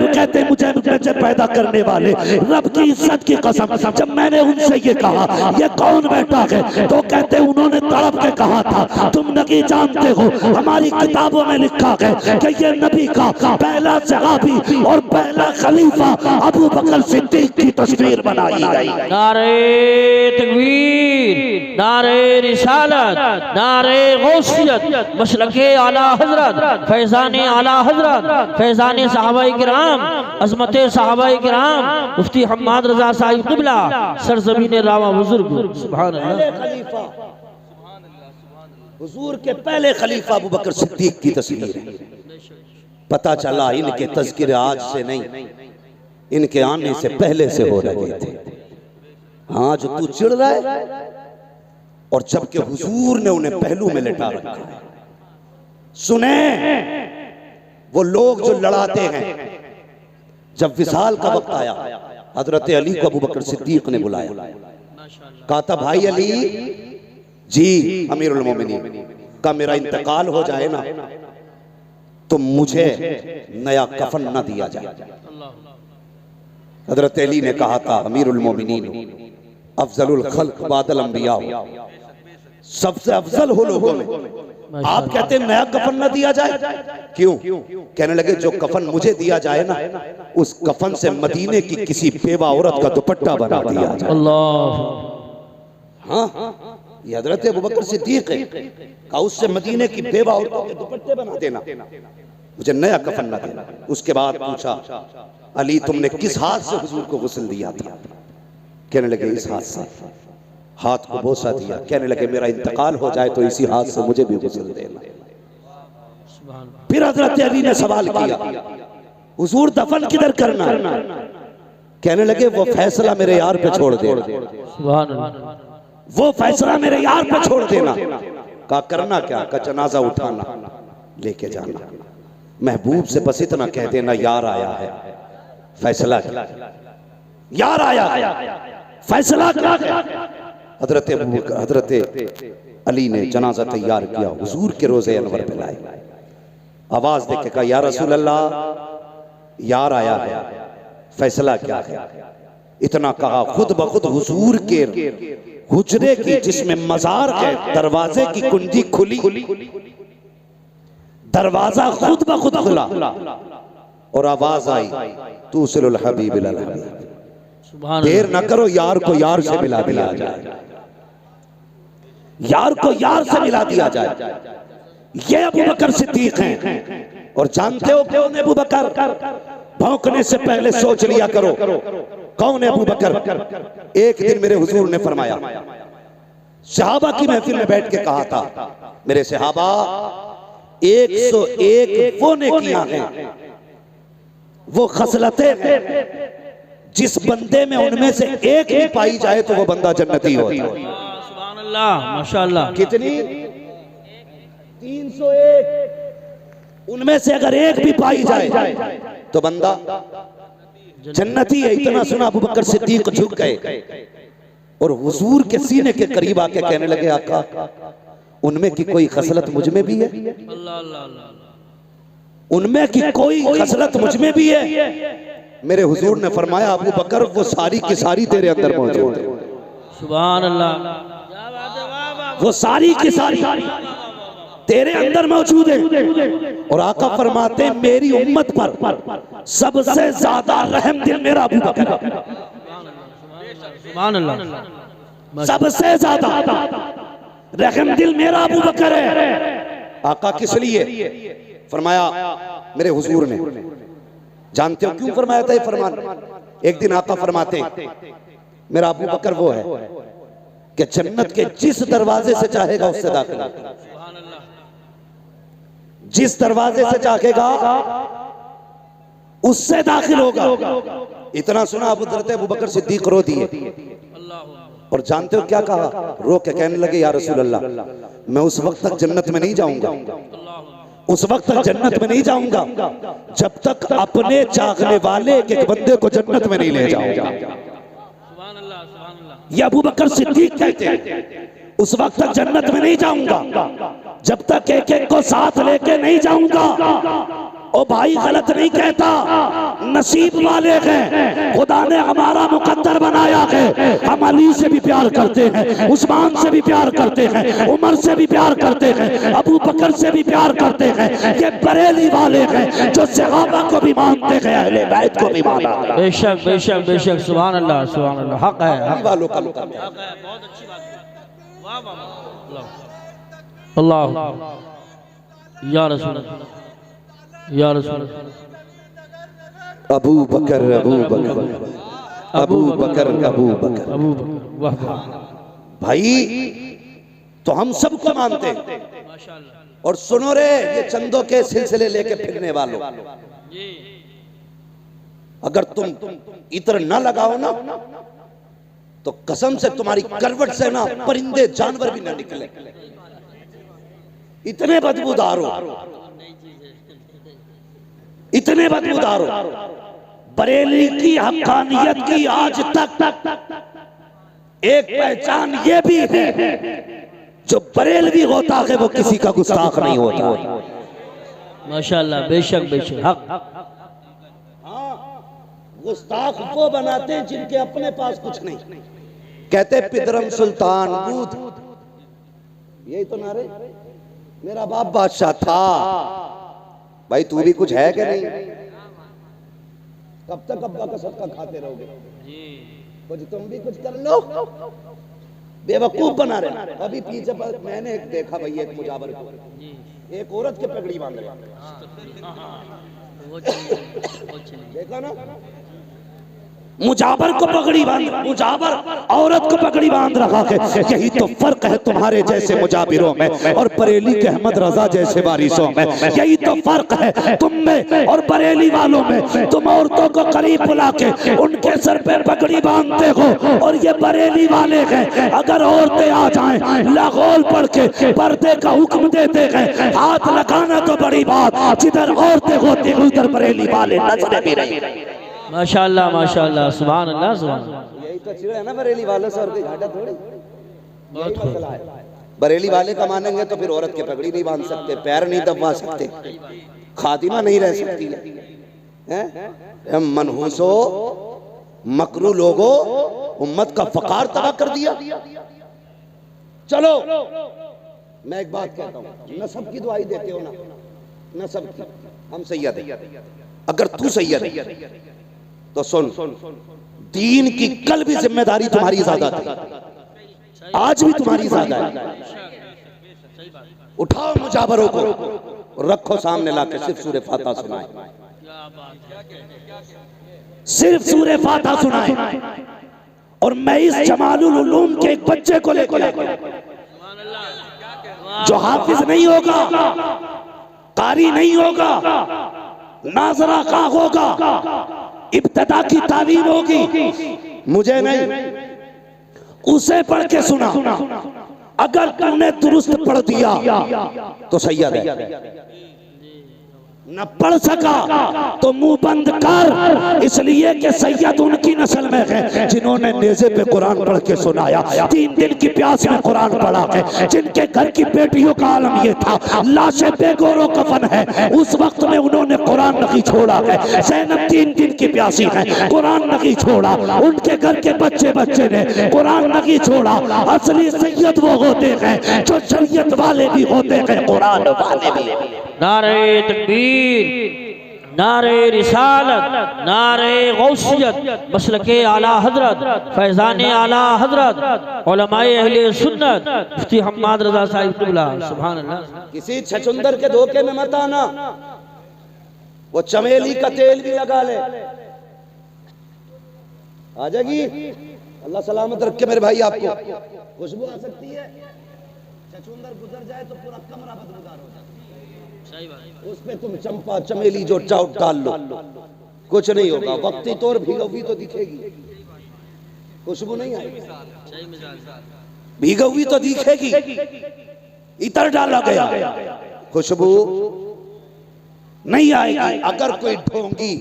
कहते मुझे पैदा करने वाले रब की इज्जत की कसम, जब मैंने उनसे ये कहा ये कौन बैठा है तो कहते उन्होंने तड़प के कहा था तुम नहीं जानते हो, हमारी किताबों में लिखा है कि ये नबी का पहला सहाबी और पहला खलीफा अबू बकर सिद्दीक की तस्वीर बनाई गई। नारे तकबीर, नारे रिसालत, नारे गौसियत, मसलके आला हजरत, फैजाने आला हजरत, फैजाने सहाबाए किराम, अजमते सहाबाए किराम, मुफ्ती हम्माद रजा साहिब क़िबला, सरज़मीन रावा बुजुर्ग। सुभान अल्लाह। हुजूर के पहले खलीफा अबू बकर सिद्दीक की तस्वीर है। पता चला इनके तज़किरे आज से नहीं, इनके आने से पहले से हो रहे थे। हाँ जो तू चिढ़ रहा है और जबकि हुजूर ने उन्हें पहलू में लिटा रखा है। सुने वो लोग जो लड़ाते हैं, जब विसाल का वक्त आया हजरत अली को अबू बकर सिद्दीक ने बुलाया, कहा था भाई अली जी अमीरुल मोमिनीन का मेरा इंतकाल हो जाए ना तो मुझे नया कफन न दिया जाए। हजरत अली ने कहा था अमीरुल मोमिनीन अफजलुल खल्क बादल अंबिया, सबसे अफजल हो लोगों में, आप कहते हैं नया कफन न दिया जाए? क्यों? कहने लगे जो कफन मुझे दिया जाए ना उस कफन से मदीने की किसी बेवा औरत का दुपट्टा बना दिया जाए। हाँ ये हजरत अबू बकर सिद्दीक है, कहा उससे मदीने की बेवा औरतों के दुपट्टे बना देना, मुझे नया कफन न देना। उसके बाद पूछा अली तुमने किस हाथ से हुजूर को गुस्ल दिया था? कहने लगे इस हाथ से, हाथ को बोसा दिया, कहने लगे मेरा इंतकाल हो जाए तो इसी हाथ से मुझे भी गुस्ल देना। फिर हजरत अली ने सवाल किया, हुजूर दफन किधर करना? कहने लगे वो फैसला मेरे यार पे छोड़ देना, वो फैसला मेरे यार पे छोड़ देना। कहा करना क्या? का जनाजा उठाना, लेके जाना। महबूब से बस इतना कह देना यार आया है, फैसला क्या? यार आया है, फैसला क्या है? हजरत अली ने जनाजा तैयार किया, हुजूर के रोजे अनवर पे लाए, आवाज देके कहा या रसूल अल्लाह यार आया है, फैसला क्या है? इतना कहा खुद ब खुद हुजूर के हुजरे की जिसमें मजार है दरवाजे की कुंजी खुली, दरवाजा खुद ब खुद खुला और आवाज आई तूसिलुल हबीब इलल हबीब, देर न करो यार को यार से मिला दिया जाए, यार को यार से मिला दिया जाए। ये अबू बकर सिद्दीक हैं। और जानते हो कौन है अबू बकर? भौंकने से पहले सोच लिया करो कौन है अबू बकर। एक दिन मेरे हुजूर ने फरमाया, सहाबा की महफिल में बैठ के कहा था, मेरे सहाबा 101 वो नेकियां हैं, वो खसलतें हैं, जिस बंदे में उनमें से एक भी पाई जाए तो वो बंदा जन्नती होता है। सुभान अल्लाह, माशाअल्लाह। कितनी? 301। उनमें से अगर एक भी पाई जाए तो बंदा जन्नती है। इतना सुना अबू बकर सिद्दीक झुक गए और हुजूर के सीने के करीब आके कहने लगे, आका उनमें की कोई खसलत मुझ में भी है? उनमें की कोई खसलत मुझ में भी है? मेरे हुजूर ने फरमाया, अबू बकर वो सारी की सारी तेरे अंदर मौजूद है। सुभान अल्लाह, वो सारी की सारी तेरे अंदर मौजूद है। और आका फरमाते हैं, मेरी उम्मत पर सबसे ज्यादा रहम दिल मेरा अबू बकर है। सुभान अल्लाह, सबसे ज्यादा रहम दिल मेरा अबू बकर है। आका किस लिए? फरमाया मेरे हुजूर ने, जानते हो क्यों फरमाया था ये फरमान? एक दिन आका फरमाते हैं, मेरा अबू बकर वो है कि जन्नत के जिस दरवाजे से चाहेगा उससे दाखिल होगा, जिस दरवाजे से चाहेगा उससे दाखिल होगा। इतना सुना अबू बकर सिद्दीक रो दिए। और जानते हो क्या कहा? रो के कहने लगे, या रसूल अल्लाह मैं उस वक्त तक जन्नत में नहीं जाऊंगा, उस वक्त तक जन्नत में नहीं जाऊंगा जब तक अपने चाहने वाले एक बंदे को जन्नत में नहीं ले जाऊंगा। ये अबू बकर सिद्दीक कहते हैं, उस वक्त तक जन्नत में नहीं जाऊंगा जब तक एक एक को साथ लेके नहीं जाऊंगा। ओ भाई गलत नहीं कहता, नसीब वाले हैं, खुदा ने हमारा मुकद्दर बनाया है। हम अली से भी प्यार करते हैं, उस्मान से भी प्यार करते हैं, उमर से भी प्यार करते हैं, अबू बकर से भी प्यार करते हैं। ये बरेली वाले हैं जो सहाबा को भी मानते हैं, अहले बैत को भी माना। बेशक बेशक बेशक, सुभान अल्लाह सुभान अल्लाह, हक है, हक वालों का मुकद्दर है, बहुत अच्छी बात है। वाह वाह, अल्लाह या रसूल या रसूल। अबू बकर अबू बकर अबू बकर अबू बकर अबू बकर, वाह वाह भाई, तो हम सबको मानते हैं। माशाअल्लाह। और सुनो रे, ये चंदों के सिलसिले लेके फिरने वालों, अगर तुम इत्र न लगाओ ना तो कसम से तुम्हारी करवट से ना परिंदे जानवर भी ना निकले, इतने बदबूदार हो, इतने बदबूदार हो। बरेली की हक्कानियत की आज तक एक पहचान ये भी है, जो बरेलवी होता है वो किसी का गुस्ताख नहीं होता। माशाअल्लाह, बेशक बेशक, हक। गुस्ताख वो बनाते हैं जिनके अपने पास कुछ नहीं। कहते पिदरम सुल्तान बूद, यही तो नारे, मेरा बाप बादशाह था। भाई तू भी कुछ है कि नहीं? कब तक अब्बा का सदका खाते रहोगे? कुछ तुम भी कुछ कर लो, बेवकूफ बना रहे। अभी पीछे मैंने एक देखा भाई, एक मुजावर को एक औरत के पगड़ी बांध रहे, देखा ना? मुजाबर को पगड़ी बांध, मुजाबर औरत को पगड़ी बांध रखा है। यही तो फर्क है तुम्हारे जैसे मुजाबिरों में और बरेली के अहमद रजा जैसे बारिशों में। यही तो फर्क है तुम में और बरेली वालों में। तुम औरतों को करीब बुला के उनके सर पे पगड़ी बांधते हो और ये बरेली वाले हैं अगर औरतें आ जाएं लागोल पढ़ के पर्दे का हुक्म देते हैं, हाथ लगाना तो बड़ी बात, जिधर औरतें होती उधर बरेली वाले नजरें भी नहीं। माशाअल्लाह माशाअल्लाह, सुभान अल्लाह सुभान अल्लाह। यही तो चिड़ है ना बरेली वालों से, और कोई घाटा थोड़ी। बहुत मसला है। बरेली वाले का मानेंगे तो फिर औरत के पगड़ी नहीं बांध सकते, पैर नहीं दबवा सकते, खातिमा नहीं रह सकती है। मनहूसो मकरू लोगो, उम्मत का फकार तबाह कर दिया। चलो मैं एक बात कहता हूँ, नसब की दुआई देते हो ना, नसब की, हम सैयद हैं, अगर तू सैयद है तो सुन, दीन की कल भी जिम्मेदारी तुम्हारी ज्यादा थी, आज भी तुम्हारी ज्यादा है। उठाओ मुजाबरों को, रखो सामने लाके, सिर्फ सूरे फातिहा सुनाए, सिर्फ सूरे फातिहा सुनाए। और मैं इस जमालुल उलूम के एक बच्चे को लेकर जो हाफिज नहीं होगा, कारी नहीं होगा, नाजरा का होगा, इब्तिदा की तालीम होगी, मुझे नहीं, उसे पढ़ के सुना। अगर तुमने दुरुस्त पढ़ दिया तो सैयद है, न पढ़ सका तो मुंह बंद कर, इसलिए कि सैयद उनकी नस्ल में है जिन्होंने नेज़े पे कुरान पढ़ के सुनाया, 3 दिन की प्यास में कुरान पढ़ा है, जिनके घर की बेटियों का आलम ये था, लाशें बेगोरो कफन है, उस वक्त में उन्होंने कुरान नहीं छोड़ा है। ज़ैनब 3 दिन की प्यासी है, कुरान नहीं छोड़ा, उनके घर के बच्चे ने कुरान नहीं छोड़ा। असली सैयद वो होते हैं जो शरीयत वाले भी होते हैं, कुरान वाले भी। नारे तकबीर, नारे रिसालत, नारे गौसियत, मसलके आला हजरत, फैज़ाने आला हजरत, उलमाए अहले सुन्नत, मुफ्ती हम्माद रज़ा साहिब क़िबला, सुभान अल्लाह। किसी छछुंदर के धोखे में मत आना, वो चमेली का तेल भी लगा ले, आ जाएगी। अल्लाह सलामत रखे मेरे भाई आपको। खुशबू आ सकती है, छछुंदर गुजर जाए तो पूरा कमरा बदबूदार हो जाता है। उस पे तुम चंपा चमेली जो चाउट डाल लो, कुछ नहीं होगा, वक्ती तौर भीगी तो दिखेगी, खुशबू नहीं आएगी, भीगी तो दिखेगी, इतर डाला गया, खुशबू नहीं आएगी। अगर कोई ढोंगी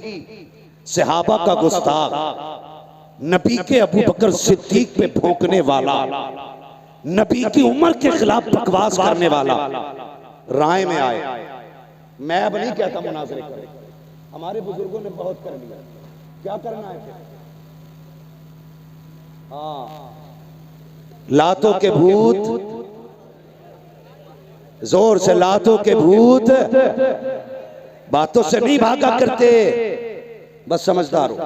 सहाबा का गुस्ताख, नबी के अबू बकर सिद्दीक पे भौंकने वाला, नबी की उम्र के खिलाफ बकवास करने वाला राय में आए, मैं अब नहीं कहता मुनाजरे करें, हमारे बुजुर्गों ने बहुत कर लिया, क्या करना है? हाँ, लातों के भूत, जोर से लातों के भूत बातों से नहीं भागा करते, बस समझदार हो।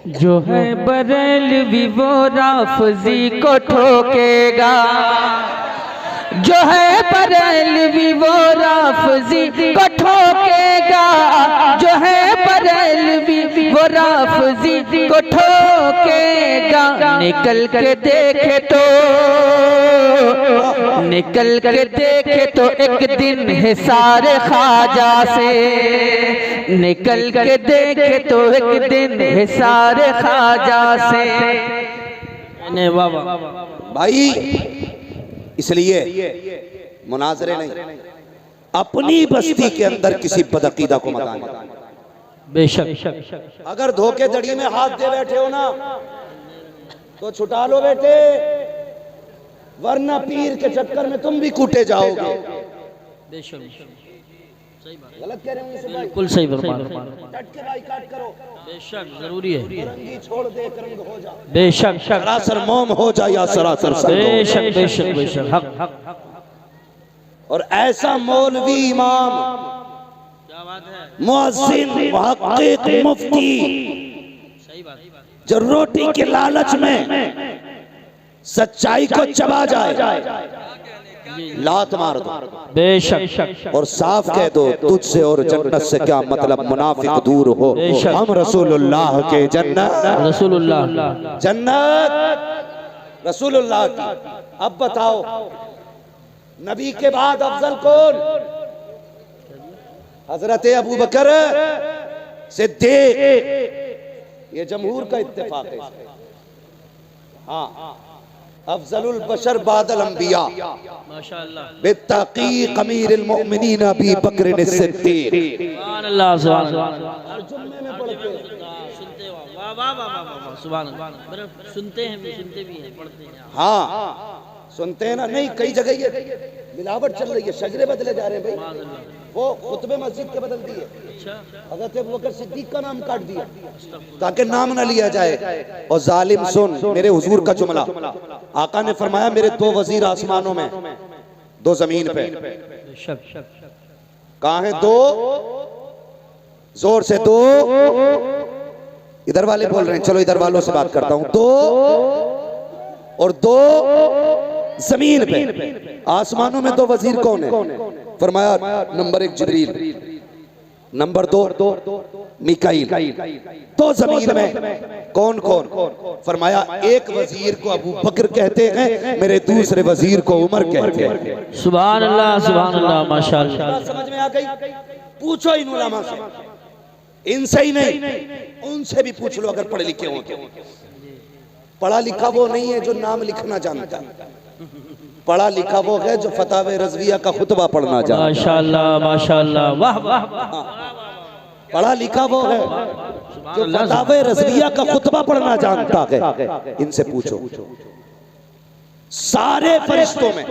जो है बरेलवी वो राफजी को ठोकेगा, जो है बरेलवी वो राफजी को ठोकेगा, जो है बरेलवी वो राफजी को ठोकेगा। निकल के देखे तो, निकल के देखे तो एक दिन हिसार ख्वाजा से, निकल के देखे तो एक दिन हिसार ख्वाजा से। भाई इसलिए मुनाजरे नहीं, अपनी बस्ती के अंदर किसी बदअकीदा को मत आने। बेशक अगर धोखेधड़ी में हाथ दे बैठे हो ना तो छुटा लो बेटे, वरना पीर के चक्कर में तुम भी कूटे जाओगे। गलत कह रहे हैं भाई, बिल्कुल सही फरमान, कट के भाई काट करो, बेशक जरूरी है, रंगी छोड़ दे करंग हो जा, बेशक सरासर मोम हो जा या सरासर बेशक बेशक बेशक हक हक। और ऐसा मौलवी इमाम, मुअज्जिन, मुहक्किक, मुफ्ती जो रोटी के लालच में सच्चाई को चबा जाए, लात मार दो बेशक और साफ कह दो तुझसे और जन्नत से क्या मतलब, मुनाफिक दूर हो, हम रसूलुल्लाह के जन्नत, रसूलुल्लाह जन्नत रसूलुल्लाह की। अब बताओ नबी के बाद अफजल कौन? हजरत अबू बकर सिद्दीक। ये जमहूर का इत्तेफाक है। हाँ, अफजलुल बशर बादल अंबिया माशाअल्लाह बित्तकीक अमीरुल मुमिनीन अबी बकर सिद्दीक। सुभान अल्लाह सुभान अल्लाह। जुम्मे में पढ़ते सुनते हो, वाह वाह वाह वाह वाह, सुभान अल्लाह। सुनते हैं भी हैं, पढ़ते हैं। हाँ सुनते हैं ना, नहीं कई जगह ये मिलावट चल रही है, शजरे बदले जा रहे हैं भाई। वो खुतबे मस्जिद के बदल दिए, हज़रत अबू बकर सिद्दीक का नाम काट दिया ताकि नाम ना लिया जाए। और जालिम सुन मेरे हुजूर का जुमला, आका ने फरमाया मेरे दो वजीर आसमानों में, दो जमीन पे। कहाँ है दो? जोर से दो। इधर वाले बोल रहे हैं, चलो इधर वालों से बात करता हूं। दो और दो जमीन पे। आसमानों में दो वजीर कौन है? फरमाया नंबर 1 जिब्रील, नंबर 2 मिकाईल। तो जमीन में कौन कौन? फरमाया एक वजीर को अबू बकर कहते हैं, मेरे दूसरे वजीर को उमर कहते हैं। सुभान अल्लाह माशाअल्लाह। समझ में आ गई? पूछो इन उलमा से, इनसे ही नहीं उनसे भी पूछ लो अगर पढ़े लिखे हो तो। पढ़ा लिखा वो नहीं है जो नाम लिखना जानता, पढ़ा लिखा वो है जो फतावे रज़विया का खुतबा पढ़ना जानता। माशाअल्लाह माशाअल्लाह, वाह वाह। पढ़ा लिखा वो है जो फतावे रज़विया का खुतबा पढ़ना जानता है। इनसे पूछो सारे फरिश्तों में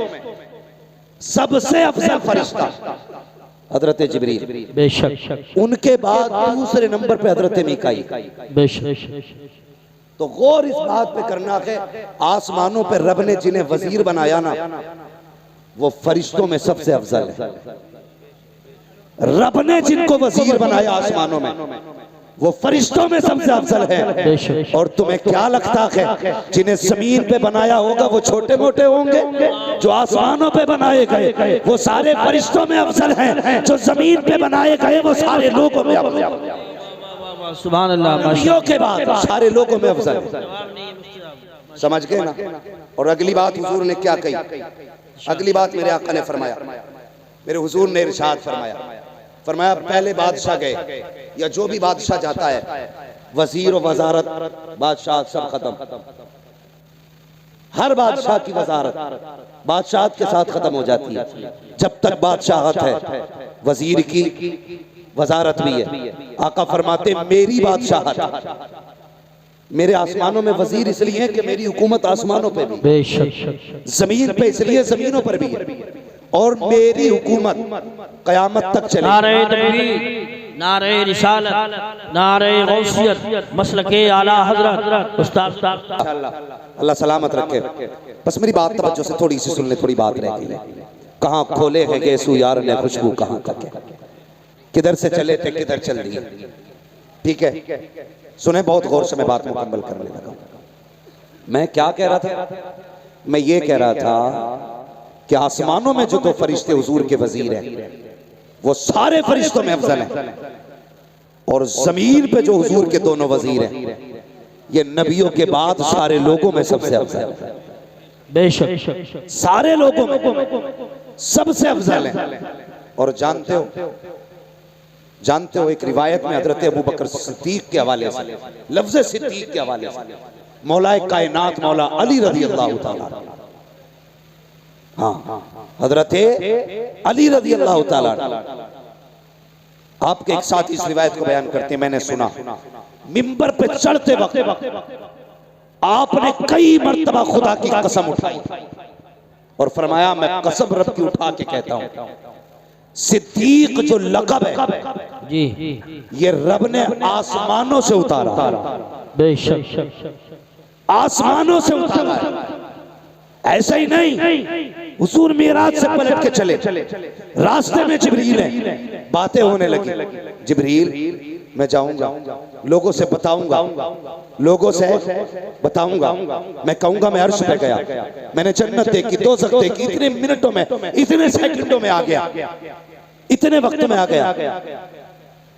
सबसे अफजल फरिश्ता हजरत जिब्रील, बेशक। उनके बाद दूसरे नंबर पे हजरत मीकाईल, बेशक। तो गौर इस बात पे करना है, आसमानों पे रब ने जिन्हें वजीर बनाया ना, वो फरिश्तों में सबसे अफजल है। रब ने जिनको वजीर बनाया आसमानों में, वो फरिश्तों में सबसे अफजल है। और तुम्हें क्या लगता है जिन्हें जमीन पे बनाया होगा वो छोटे मोटे होंगे? जो आसमानों पे बनाए गए वो सारे फरिश्तों में अफजल हैं, जो जमीन पे बनाए गए वो सारे लोगों में अफजल। सुभान अल्लाह। नबियों के बाद सारे लोगों में अफजल। समझ गए ना? और अगली बात हुजूर ने क्या कही? अगली बात मेरे आका ने फरमाया, मेरे हुजूर ने इरशाद फरमाया पहले बादशाह गए या जो भी बादशाह जाता है, वजीर और वजारत बादशाह सब खत्म। हर बादशाह की वजारत बादशाहत के साथ खत्म हो जाती है। जब तक बादशाहत है वजीर की वजारत भी है। आका फरमाते मेरी बादशाहत, मेरे आसमानों में वजीर इसलिए है कि मेरी हुकूमत आसमानों पे भी, जमीन पे इसलिए जमीनों पर भी है, और मेरी हुकूमत कयामत तक चलेगी। नारे तकबीर, नारे रिसालत, नारे गौसियत, मसलके आला हजरत उस्ताद। अल्लाह सलामत रखे। बस मेरी बात तवज्जो से थोड़ी सी सुन ले, थोड़ी बात रह गई। कहाँ खोले है गेसू यार ने खुशबू कहाँ तक, किधर से चले थे किधर चल दिए। ठीक है, सुने बहुत गौर से, मैं बात मुकम्मल करने लगा। मैं क्या कह रहा था? मैं ये कह रहा था कि आसमानों में जो दो फरिश्ते हुजूर के वजीर हैं वो सारे फरिश्तों में अफजल हैं, और जमीन पे जो हुजूर के दोनों वजीर हैं ये नबियों के बाद सारे लोगों में सबसे अफजल है। बेशक सारे लोगों में सबसे अफजल है। और जानते हो एक रिवायत में हजरत अबू बकर सिद्दीक के हवाले से, लफ्ज़ सिद्दीक के हवाले से, मौलाए कायनात मौला अली रज़ी अल्लाह तआला, हाँ हजरत अली रज़ी अल्लाह तआला आपके एक साथी इस रिवायत को बयान करते हैं। मैंने सुना मिंबर पे चढ़ते वक्त आपने कई मर्तबा खुदा की कसम उठाई और फरमाया मैं कसम रब की उठा के कहता हूं, सिद्दीक जो लक़ब है जी, ये रब ने आसमानों से उतारा। बेशक आसमानों से उतारा है। ऐसा ही नहीं, हुजूर मेराज से पलट के चले, रास्ते में जिब्रील है, बातें होने लगी। जिब्रील मैं जाऊंगा, लोगों से बताऊंगा, लोगों से बताऊंगा, मैं कहूंगा मैं अर्श पे गया, मैंने जन्नत देखी, दोज़ख देखी, इतने मिनटों में, इतने सेकंडों में आ गया, इतने वक्त में आ गया।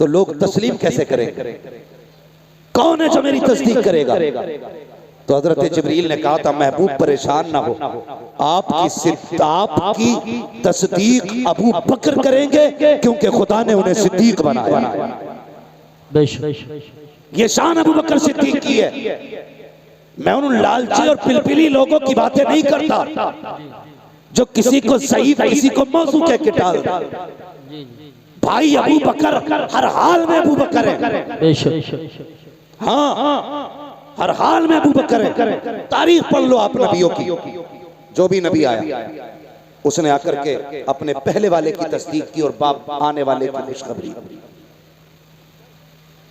तो लोग तस्लीम कैसे करेंगे? कौन है जो मेरी तस्दीक करेगा? तो हजरत जिब्रील ने कहा था महबूब परेशान ना हो, आपकी तस्दीक अबू बकर करेंगे क्योंकि खुदा ने उन्हें सिद्दीक बनाया। ये शान अबू बकर सिद्दीक की है। मैं उन लालची और पिलपिली लोगों की बातें नहीं करता जो किसी को सही किसी को मौजू कह के डाल। भाई अबू बकर हर हाल में अबू बकर है। हाँ, हर हाल में अबू बकर है। तारीख पढ़ लो आप नबियों की, जो भी नबी आया उसने आकर के अपने पहले वाले की तस्दीक की और बाप आने वाले की खुशखबरी।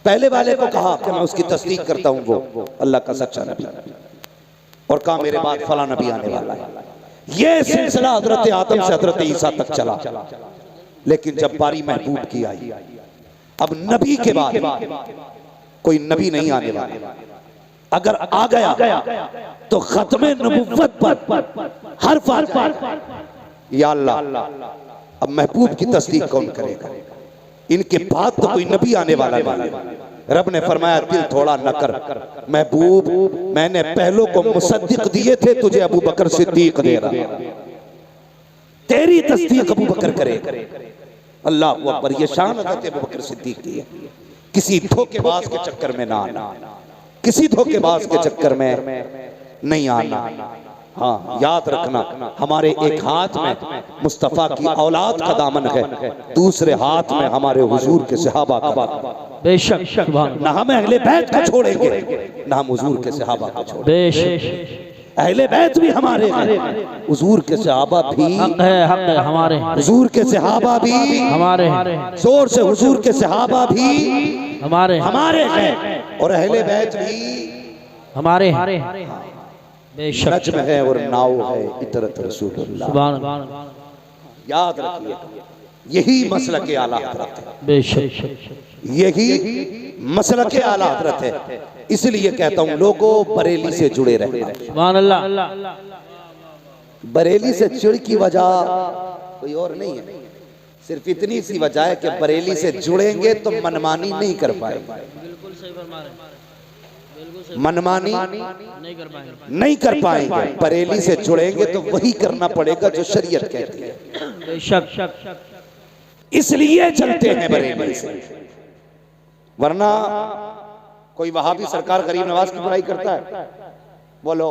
पहले वाले को कहा कि मैं उसकी तस्दीक करता हूं, वो अल्लाह का सच्चा नबी, और कहा मेरे बाद फला नबी आने वाला है। ये सिलसिला हजरत आदम से हजरत ईसा तक चला। लेकिन जब बारी महबूब की आई, अब नबी के बाद कोई नबी नहीं आने वाला। अगर आ गया तो खत्मे नबुव्वत पर हर्फ या अल्लाह, अब महबूब की तस्दीक कौन करेगा? इनके बाद तो कोई नबी आने वाला नहीं। रब ने फरमाया दिल थोड़ा न कर महबूब, मैंने पहलों को मुसद्दिक दिए थे, तुझे अबू बकर सिद्दीक दे रहा, तेरी तस्दीक अबू बकर करेगा। अल्लाह अकबर, ये शान हज़रत अबू बकर सिद्दीक की है। किसी धोखेबाज के चक्कर में ना आना, किसी धोखेबाज के चक्कर में नहीं आना। हाँ, याद रखना, हमारे एक हाथ में मुस्तफा की औलाद का दामन है, दूसरे हाथ में हमारे हुजूर के सहाबा का। बेशक, ना हम अहले बैत को छोड़ेंगे, ना हम हुजूर के सहाबा को छोड़ेंगे। अहले बैत भी हमारे हैं, हुजूर के सहाबा भी है हमारे, हुजूर के सहाबा भी हमारे, जोर से हुजूर के सहाबा भी हमारे हैं, और अहले बैत भी हमारे। नज्म है और नाव है इतरत रसूलुल्लाह। याद रखिए, यही मसलक आला हज़रत है, यही मसलक आला हज़रत है। इसलिए कहता हूं लोगों, बरेली से जुड़े रहना। सुभान अल्लाह। बरेली से चिड़ की वजह कोई और नहीं है, सिर्फ इतनी सी वजह है कि बरेली से जुड़ेंगे तो मनमानी नहीं कर पाएंगे। बिल्कुल सही फरमा रहे हैं, मनमानी नहीं कर पाएंगे। बरेली से जुड़ेंगे तो वही करना पड़ेगा जो शरीयत कहती है, इसलिए चलते हैं बरेली से। वरना कोई वहाबी सरकार गरीब नवाज की बुराई करता है, बोलो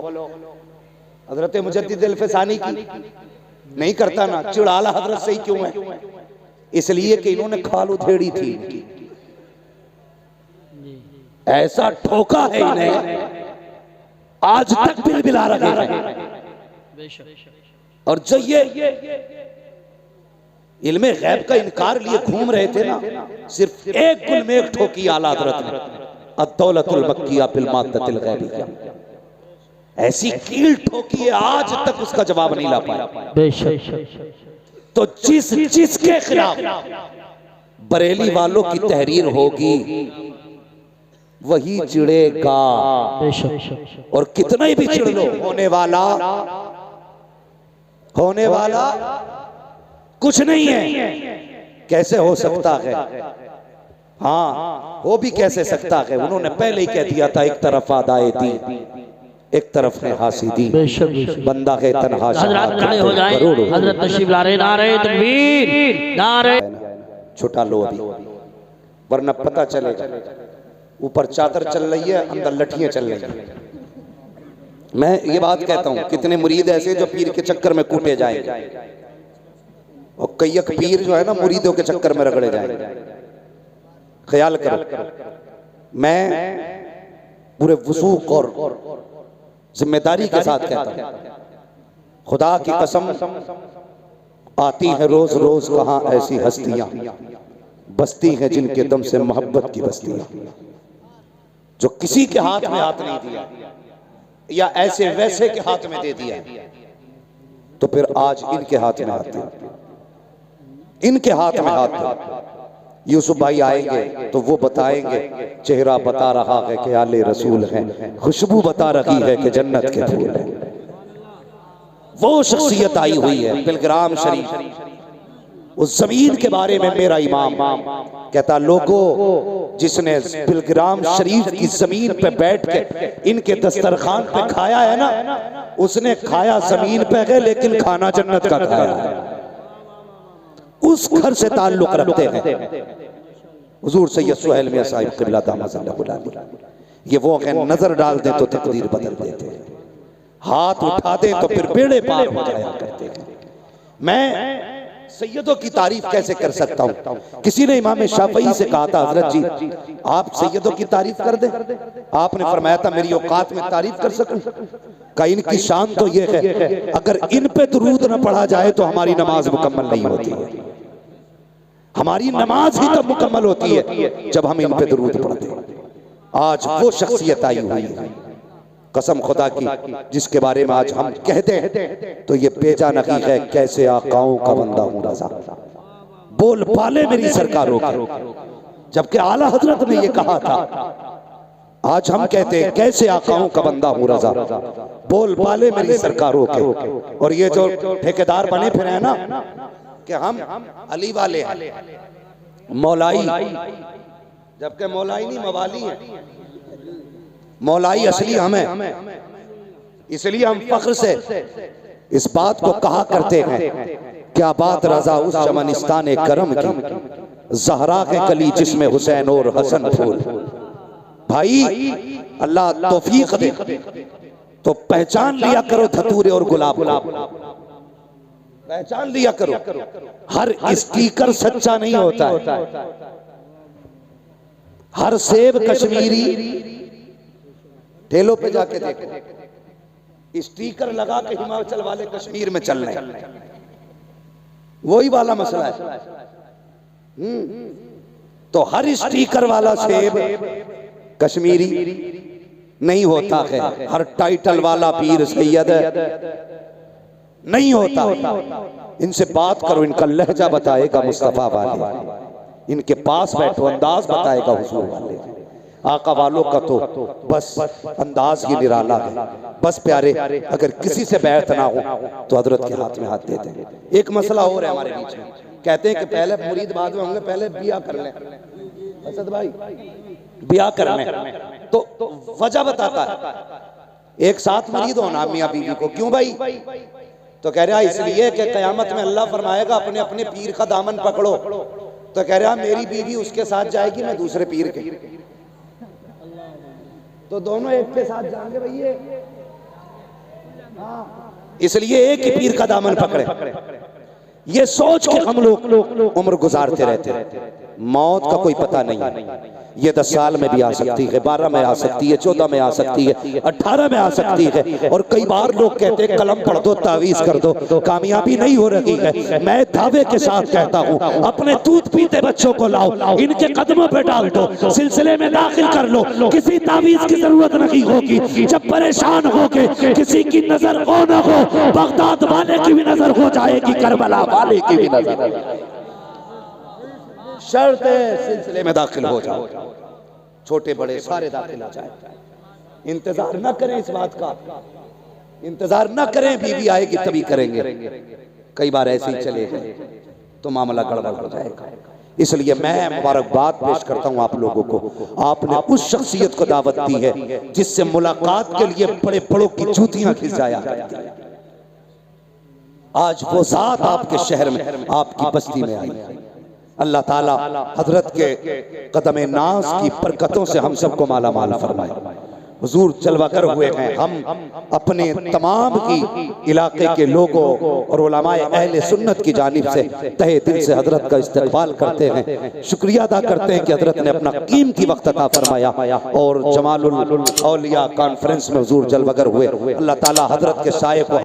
हजरत मुजद्दिद अल-फसानी की नहीं करता ना, चिड़ आला हजरत से ही क्यों है? इसलिए कि इन्होंने खाल उधेड़ी थी, ऐसा ठोका है इन्हें, आज तक बिलबिला रहे हैं। और जो ये इल्मे गैब का इनकार लिए घूम रहे थे ना, सिर्फ एक गुलमेग ठोकी आला हज़रत ने, अद-दौलतुल मक्किया बिल माद्दतिल गैबिया। ऐसी कील ठोकी है, आज तक उसका जवाब नहीं ला पाया। तो जिसके खिलाफ बरेली वालों की तहरीर होगी वही चिड़ेगा, और कितना ही भी चिड़ लो, होने वाला कुछ नहीं है। कैसे हो सकता है? हाँ, हो भी कैसे सकता है? उन्होंने पहले ही कह दिया था, एक तरफ आदाए दी, एक तरफ है हासिदी, बंदा है तन्हा। खड़े हो जाएं, हजरत तशरीफ ला रहे, नारे तकबीर, नारे। छुटा लो अभी, वरना पता चलेगा ऊपर चादर चल रही है, अंदर लठियां चल रही हैं। मैं ये बात कहता हूं, कितने मुरीद ऐसे जो पीर के चक्कर में कूटे जाएंगे, और कई पीर जो है ना मुरीदों के चक्कर में रगड़े जाएंगे। ख्याल करो, मैं पूरे वसूख और जिम्मेदारी के साथ कहता हूं, खुदा की कसम, आती है रोज रोज कहां ऐसी हस्तियां, बस्ती हैं जिनके दम से मोहब्बत की बस्तियां, जो किसी के हाथ में हाथ नहीं दिया या ऐसे वैसे के हाथ में दे दिया, तो फिर आज इनके हाथ में हाथ दिया, इनके हाथ में हाथ दिया। यूसुफ भाई आएंगे तो वो बताएंगे, चेहरा बता रहा है कि आले रसूल हैं, खुशबू बता रही है कि जन्नत के फूल हैं। वो शख्सियत आई हुई है बिलग्राम शरीफ। उस जमीन के बारे में मेरा इमाम कहता, लोगों जिसने बिलग्राम शरीफ की जमीन पे बैठ के इनके दस्तरखान पे खाया है ना, उसने खाया जमीन पे है लेकिन खाना जन्नत का खाया है। उस घर से ताल्लुक रखते हैं हुजूर सैयद सुहेल मियां साहिब क़िबला दामद। ये वो है नजर डाल दे तो तकदीर बदल देते हैं, हाथ उठा दे तो फिर बेड़े पार हो जाया करते हैं। मैं सैयदों की तारीफ कैसे कर सकता हूँ? किसी ने इमाम शाफई से कहा था, हजरत जी आप सैयदों की तारीफ कर दें। आपने फरमाया था मेरी औकात में तारीफ कर सकूं? का इनकी शान तो ये है, अगर इन पे दुरूद न पढ़ा जाए तो हमारी नमाज मुकम्मल नहीं होती है। हमारी नमाज ही तब मुकम्मल होती है जब हम इन पे दुरूद पढ़ते हैं। आज वो शख्सियत आई हुई है कसम खुदा की, जिसके बारे में आज हम कहते हैं तो ये बेजा नहीं है, कैसे आकाओं का बंदा हूं रजा, बोल पाले मेरी सरकारों के, जबकि आला हजरत ने ये कहा था। आज हम कहते हैं कैसे आकाओं का बंदा हूं रजा, बोल पाले मेरी सरकारों के। और ये जो ठेकेदार बने फिर है ना कि हम अली वाले हैं, मौलाई, जबकि मौलाई नहीं मवाली है। मौलाई असली हमें, इसलिए हम फख्र से इस बात को कहा करते हैं, क्या बात रजा उस चमनिस्तान करम की, जहरा के कली जिसमें हुसैन और हसन फूल। भाई अल्लाह तौफीक दे तो पहचान लिया करो धतूरे और गुलाब को, पहचान लिया करो। हर स्टीकर सच्चा नहीं होता है, हर सेब कश्मीरी ठेलों पे जाके देखो, स्टीकर लगा के हिमाचल वाले कश्मीर में चल रहे हैं, वही वाला मसला है। तो हर स्टीकर वाला सेब कश्मीरी नहीं होता है, हर टाइटल वाला पीर सैयद नहीं होता। इनसे बात करो, इनका लहजा बताएगा मुस्तफा वाले, इनके पास बैठो अंदाज बताएगा हुजूर वाले। आका वालों का तो बस अंदाज ही निराला है। बस प्यारे, अगर किसी से बैठ ना हो तो हजरत के हाथ में हाथ देते हैं। एक मसला और है हमारे बीच में, कहते हैं कि पहले मुरीद बाद में होंगे, पहले बिया कर लें। असद भाई बिया कर लें तो वजह बताता है, एक साथ मुरीद होना मियां बीवी को। क्यों भाई? तो कह रहा इसलिए कि कयामत में अल्लाह फरमाएगा अपने अपने पीर का दामन पकड़ो। तो कह रहा मेरी बीवी उसके साथ जाएगी, मैं दूसरे पीर के, तो दोनों एक के साथ जाएंगे भैया। इसलिए एक ही पीर का दामन पकड़े, ये सोच के हम लोग उम्र गुजारते रहते हैं। मौत का कोई पता नहीं है, ये 10 साल में भी आ सकती है, 12 में आ सकती है, 14 में आ सकती है, 18 में आ सकती है। और कई बार लोग कहते हैं कलम पढ़ दो, तावीज कर दो, कामयाबी नहीं हो रही है। मैं दावे के साथ कहता हूँ, अपने दूध पीते बच्चों को लाओ, इनके कदमों पे डाल दो, सिलसिले में दाखिल कर लो, किसी तावीज की जरूरत नहीं होगी। जब परेशान होगे, किसी की नजर हो न हो, बगदाद वाले की भी नजर हो जाएगी, करबला वाले की भी नजर। शर्त सिलसिले में दाखिल हो जाओ, छोटे बड़े सारे दाखिल हो जाए। इंतजार न करें, इस बात का इंतजार न करें, बीवी आएगी तभी करेंगे। कई बार ऐसे ही चले गए तो मामला गड़बड़ हो जाएगा। इसलिए मैं मुबारकबाद पेश करता हूं आप लोगों को, आपने उस शख्सियत को दावत दी है जिससे मुलाकात के लिए बड़े बड़ों की जूतियां खिंच जाया करती हैं। आज वो जात आपके शहर में, आपकी बस्ती में आई। अल्लाह ताला हजरत के कदम नाज की बरकतों से हम सबको माला माल फरमाए। हुजूर जलवागर हुए हैं, हम अपने तमाम की इलाके के लोगों और उलमाए अहले सुन्नत की जानिब से तहे दिल से हजरत का इस्तकबाल करते हैं। शुक्रिया अदा करते हैं कि हजरत ने अपना कीमती वक्त अता फरमाया और जमालुल औलिया कॉन्फ्रेंस में हुजूर जलवागर हुए। अल्लाह ताला हजरत के साये को